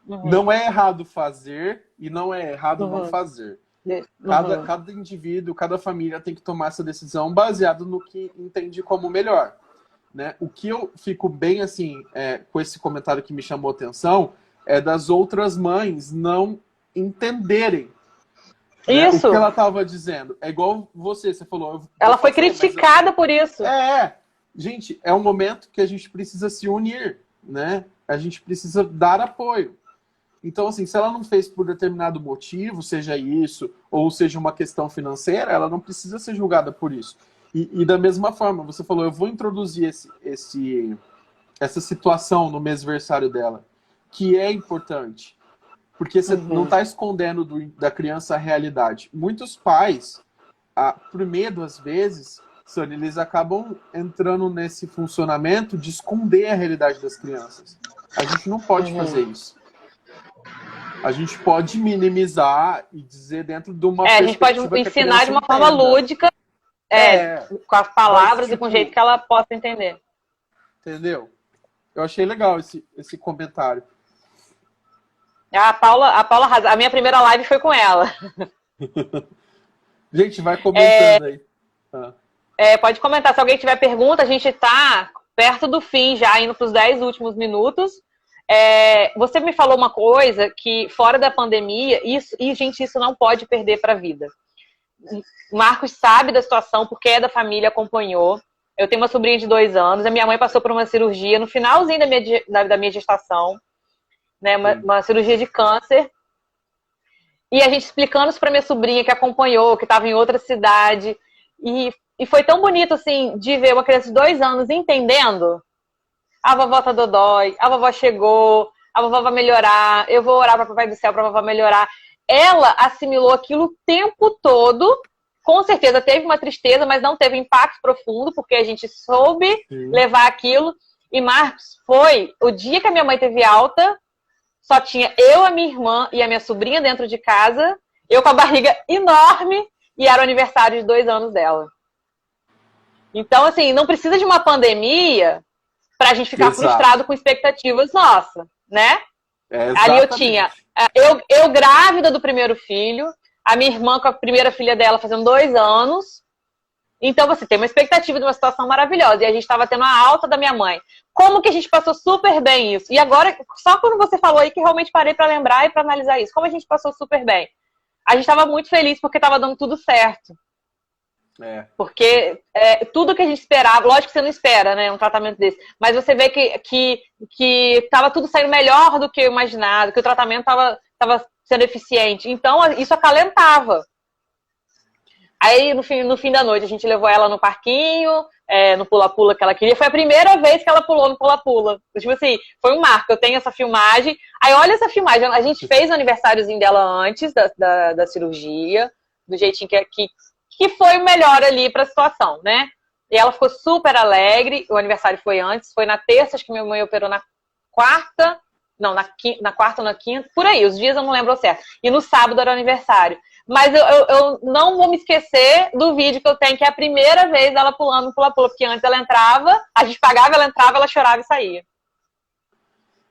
Não é errado fazer e não é errado não fazer. Cada indivíduo, cada família tem que tomar essa decisão baseado no que entende como melhor. Né? O que eu fico bem assim, com esse comentário que me chamou a atenção, é das outras mães não entenderem. Isso. O que ela estava dizendo. É igual você falou. Ela foi criticada por isso. Gente, é um momento que a gente precisa se unir, né? A gente precisa dar apoio. Então, assim, se ela não fez por determinado motivo, seja isso, ou seja uma questão financeira, ela não precisa ser julgada por isso. E da mesma forma, você falou, eu vou introduzir essa situação no mêsversário dela, que é importante. Porque você não está escondendo da criança a realidade. Muitos pais, por medo, às vezes, Sônia, eles acabam entrando nesse funcionamento de esconder a realidade das crianças. A gente não pode fazer isso. A gente pode minimizar e dizer dentro de uma a gente pode ensinar de uma forma lúdica, com as palavras e com o jeito que ela possa entender. Entendeu? Eu achei legal esse comentário. A Paula arrasa. A minha primeira live foi com ela. Gente, vai comentando aí. Pode comentar. Se alguém tiver pergunta, a gente está perto do fim já, indo para os 10 últimos minutos. Você me falou uma coisa que, fora da pandemia, gente, isso não pode perder para a vida. O Marcos sabe da situação, porque é da família, acompanhou. Eu tenho uma sobrinha de 2 anos, a minha mãe passou por uma cirurgia no finalzinho da minha gestação. Né, uma cirurgia de câncer, e a gente explicando isso para minha sobrinha que acompanhou, que estava em outra cidade, e foi tão bonito assim de ver uma criança de 2 anos entendendo: a vovó tá dodói, a vovó chegou, a vovó vai melhorar, eu vou orar para o Papai do Céu para a vovó melhorar. Ela assimilou aquilo o tempo todo. Com certeza teve uma tristeza, mas não teve impacto profundo, porque a gente soube levar aquilo. E Marcos, foi o dia que a minha mãe teve alta. Só tinha eu, a minha irmã e a minha sobrinha dentro de casa, eu com a barriga enorme, e era o aniversário de 2 anos dela. Então, assim, não precisa de uma pandemia pra gente ficar frustrado com expectativas nossas, né? Ali eu tinha, eu grávida do primeiro filho, a minha irmã com a primeira filha dela fazendo 2 anos. Então, você tem uma expectativa de uma situação maravilhosa. E a gente estava tendo a alta da minha mãe. Como que a gente passou super bem isso? E agora, só quando você falou aí que realmente parei para lembrar e para analisar isso. Como a gente passou super bem? A gente estava muito feliz porque estava dando tudo certo. Porque tudo que a gente esperava, lógico que você não espera, né, um tratamento desse, mas você vê que estava tudo saindo melhor do que eu imaginava, que o tratamento estava sendo eficiente. Então, isso acalentava. Aí, no fim da noite, a gente levou ela no parquinho, no pula-pula que ela queria. Foi a primeira vez que ela pulou no pula-pula. Tipo assim, foi um marco. Eu tenho essa filmagem. Aí, olha essa filmagem. A gente fez o aniversáriozinho dela antes da cirurgia, do jeitinho que foi o melhor ali pra situação, né? E ela ficou super alegre. O aniversário foi antes. Foi na terça, acho que minha mãe operou na quarta. Não, na quarta ou na quinta. Por aí, os dias eu não lembro certo. E no sábado era o aniversário. Mas eu não vou me esquecer do vídeo que eu tenho, que é a primeira vez ela pulando no pula-pula, porque antes ela entrava, a gente pagava, ela entrava, ela chorava e saía.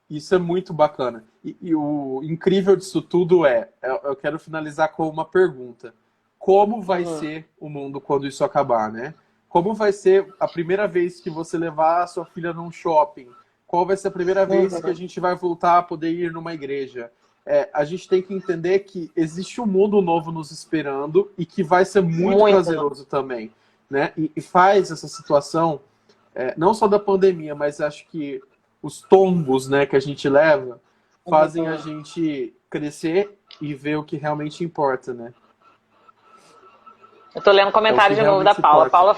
Isso é muito bacana. E o incrível disso tudo eu quero finalizar com uma pergunta. Como vai ser o mundo quando isso acabar, né? Como vai ser a primeira vez que você levar a sua filha num shopping? Qual vai ser a primeira vez que a gente vai voltar a poder ir numa igreja? A gente tem que entender que existe um mundo novo nos esperando e que vai ser muito prazeroso também, né? E faz essa situação, não só da pandemia, mas acho que os tombos, né, que a gente leva fazem a gente crescer e ver o que realmente importa, né? Eu tô lendo comentário de novo da Paula. Paula.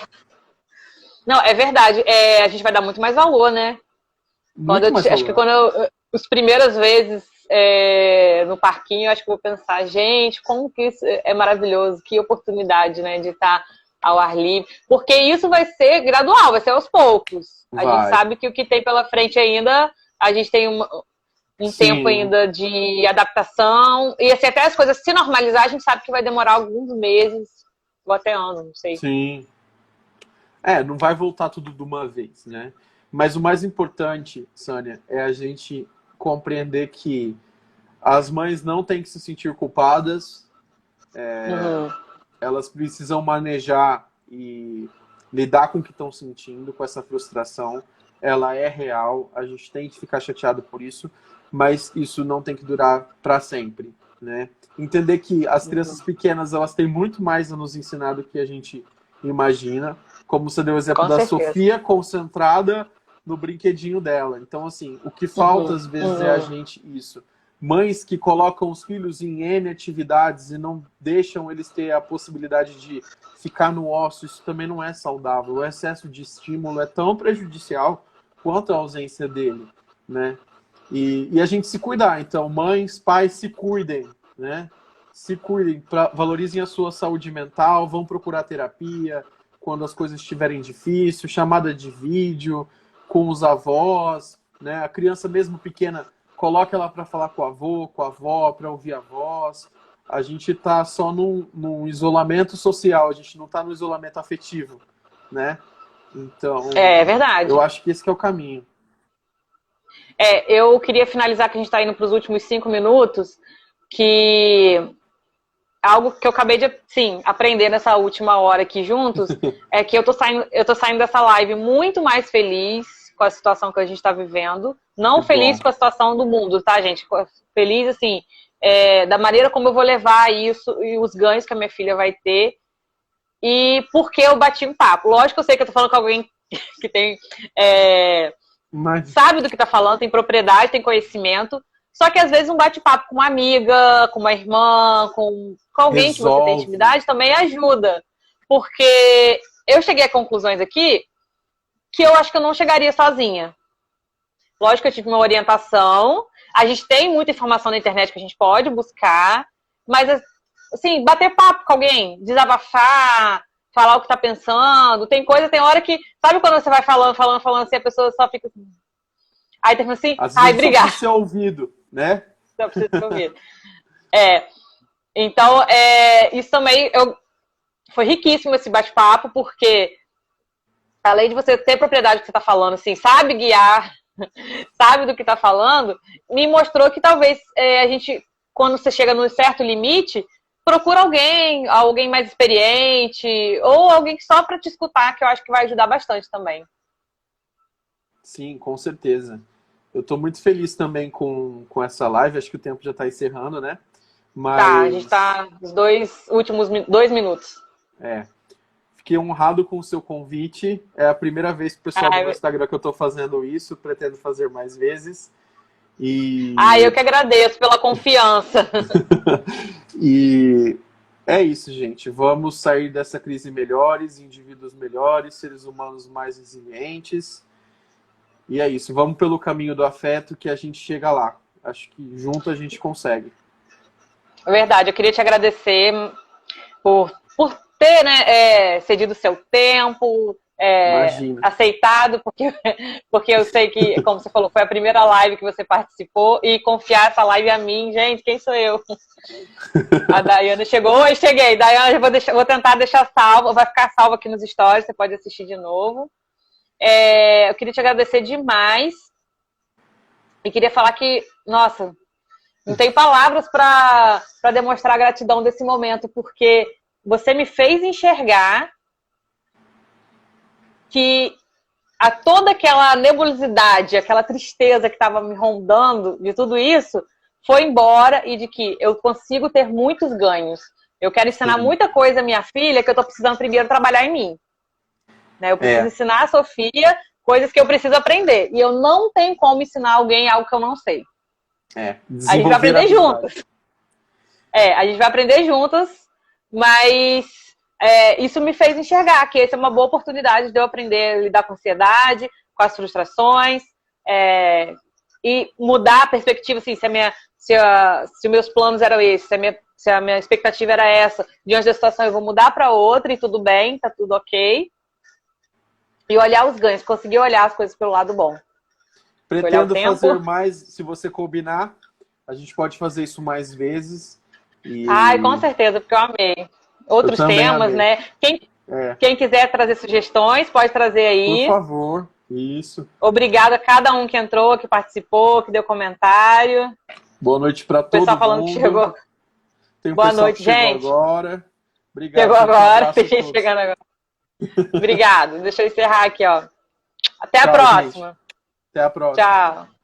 Não, é verdade. A gente vai dar muito mais valor, né? Acho que as primeiras vezes no parquinho, acho que vou pensar, gente, como que isso é maravilhoso, que oportunidade, né, de estar ao ar livre, porque isso vai ser gradual, vai ser aos poucos. A gente sabe que o que tem pela frente ainda, a gente tem um tempo ainda de adaptação, e assim, até as coisas se normalizar, a gente sabe que vai demorar alguns meses, ou até anos, não sei. Sim. Não vai voltar tudo de uma vez, né? Mas o mais importante, Sânia, é a gente compreender que as mães não têm que se sentir culpadas, Uhum. elas precisam manejar e lidar com o que estão sentindo, com essa frustração. Ela é real, a gente tem que ficar chateado por isso, mas isso não tem que durar para sempre, né? Entender que as crianças pequenas, elas têm muito mais a nos ensinar do que a gente imagina, como você deu o exemplo Com da certeza. Sofia concentrada no brinquedinho dela. Então, assim, o que falta às vezes é a gente isso. Mães que colocam os filhos em N atividades e não deixam eles ter a possibilidade de ficar no ócio, isso também não é saudável. O excesso de estímulo é tão prejudicial quanto a ausência dele, né? E a gente se cuidar. Então, mães, pais, se cuidem, né? Se cuidem, valorizem a sua saúde mental, vão procurar terapia quando as coisas estiverem difíceis, chamada de vídeo com os avós, né? A criança mesmo pequena, coloca ela para falar com o avô, com a avó, para ouvir a voz. A gente está só num isolamento social, a gente não está no isolamento afetivo, né? Então, É verdade. eu acho que esse que é o caminho. Eu queria finalizar, que a gente está indo para os últimos 5 minutos, que algo que eu acabei de, sim, aprender nessa última hora aqui juntos, é que eu tô saindo dessa live muito mais feliz com a situação que a gente está vivendo. Não Que feliz bom. com a situação do mundo, tá, gente? Feliz, assim, da maneira como eu vou levar isso e os ganhos que a minha filha vai ter. E porque eu bati um papo. Lógico que eu sei que eu tô falando com alguém que tem... sabe do que tá falando, tem propriedade, tem conhecimento. Só que às vezes um bate-papo com uma amiga, com uma irmã, com alguém que você tem intimidade também ajuda. Porque eu cheguei a conclusões aqui que eu acho que eu não chegaria sozinha. Lógico que eu tive uma orientação, a gente tem muita informação na internet que a gente pode buscar, mas assim, bater papo com alguém, desabafar, falar o que tá pensando, tem hora que, sabe quando você vai falando, assim, a pessoa só fica assim, aí tem assim, obrigado. Só precisa ser ouvido, né? Só precisa ser ouvido. Então, isso também, foi riquíssimo esse bate-papo, porque além de você ter propriedade do que você tá falando, assim, sabe guiar, sabe do que tá falando, me mostrou que talvez a gente, quando você chega num certo limite, procura alguém mais experiente, ou alguém só para te escutar, que eu acho que vai ajudar bastante também. Sim, com certeza. Eu estou muito feliz também com essa live, acho que o tempo já está encerrando, né? Mas... Tá, a gente está nos últimos 2 minutos. Fiquei honrado com o seu convite. É a primeira vez que o pessoal do meu Instagram que eu estou fazendo isso, pretendo fazer mais vezes. Eu que agradeço pela confiança. E é isso, gente. Vamos sair dessa crise melhores, indivíduos melhores, seres humanos mais resilientes. E é isso. Vamos pelo caminho do afeto que a gente chega lá. Acho que junto a gente consegue. É verdade. Eu queria te agradecer por ter, né, cedido o seu tempo, aceitado, porque eu sei que, como você falou, foi a primeira live que você participou, e confiar essa live a mim, gente, quem sou eu? A Daiane chegou, oi, cheguei. Daiane, vou tentar deixar salvo, vai ficar salvo aqui nos stories, você pode assistir de novo. Eu queria te agradecer demais e queria falar que, nossa, não tem palavras para demonstrar a gratidão desse momento, porque você me fez enxergar que toda aquela nebulosidade, aquela tristeza que estava me rondando de tudo isso, foi embora, e de que eu consigo ter muitos ganhos. Eu quero ensinar muita coisa à minha filha, que eu estou precisando primeiro trabalhar em mim. Né? Eu preciso ensinar a Sofia coisas que eu preciso aprender. E eu não tenho como ensinar alguém algo que eu não sei. A gente vai aprender juntas. A gente vai aprender juntas, mas isso me fez enxergar que essa é uma boa oportunidade de eu aprender a lidar com a ansiedade, com as frustrações, e mudar a perspectiva, assim, se os meus planos eram esses, se a minha expectativa era essa, diante da situação eu vou mudar para outra e tudo bem, tá tudo ok. E olhar os ganhos, conseguir olhar as coisas pelo lado bom. Pretendo fazer mais, se você combinar, a gente pode fazer isso mais vezes. Com certeza, porque eu amei. Outros temas, amei. Né? É. Quem quiser trazer sugestões, pode trazer aí. Por favor. Isso. Obrigada a cada um que entrou, que participou, que deu comentário. Boa noite para O todo pessoal falando mundo. que chegou. Tem um Boa pessoal noite, que chegou gente. agora. Obrigado. Chegou gente. Um agora, abraço a tem gente todos. chegando agora. Obrigado. Deixa eu encerrar aqui, ó. Até a Tchau, próxima. gente. Até a próxima. Tchau.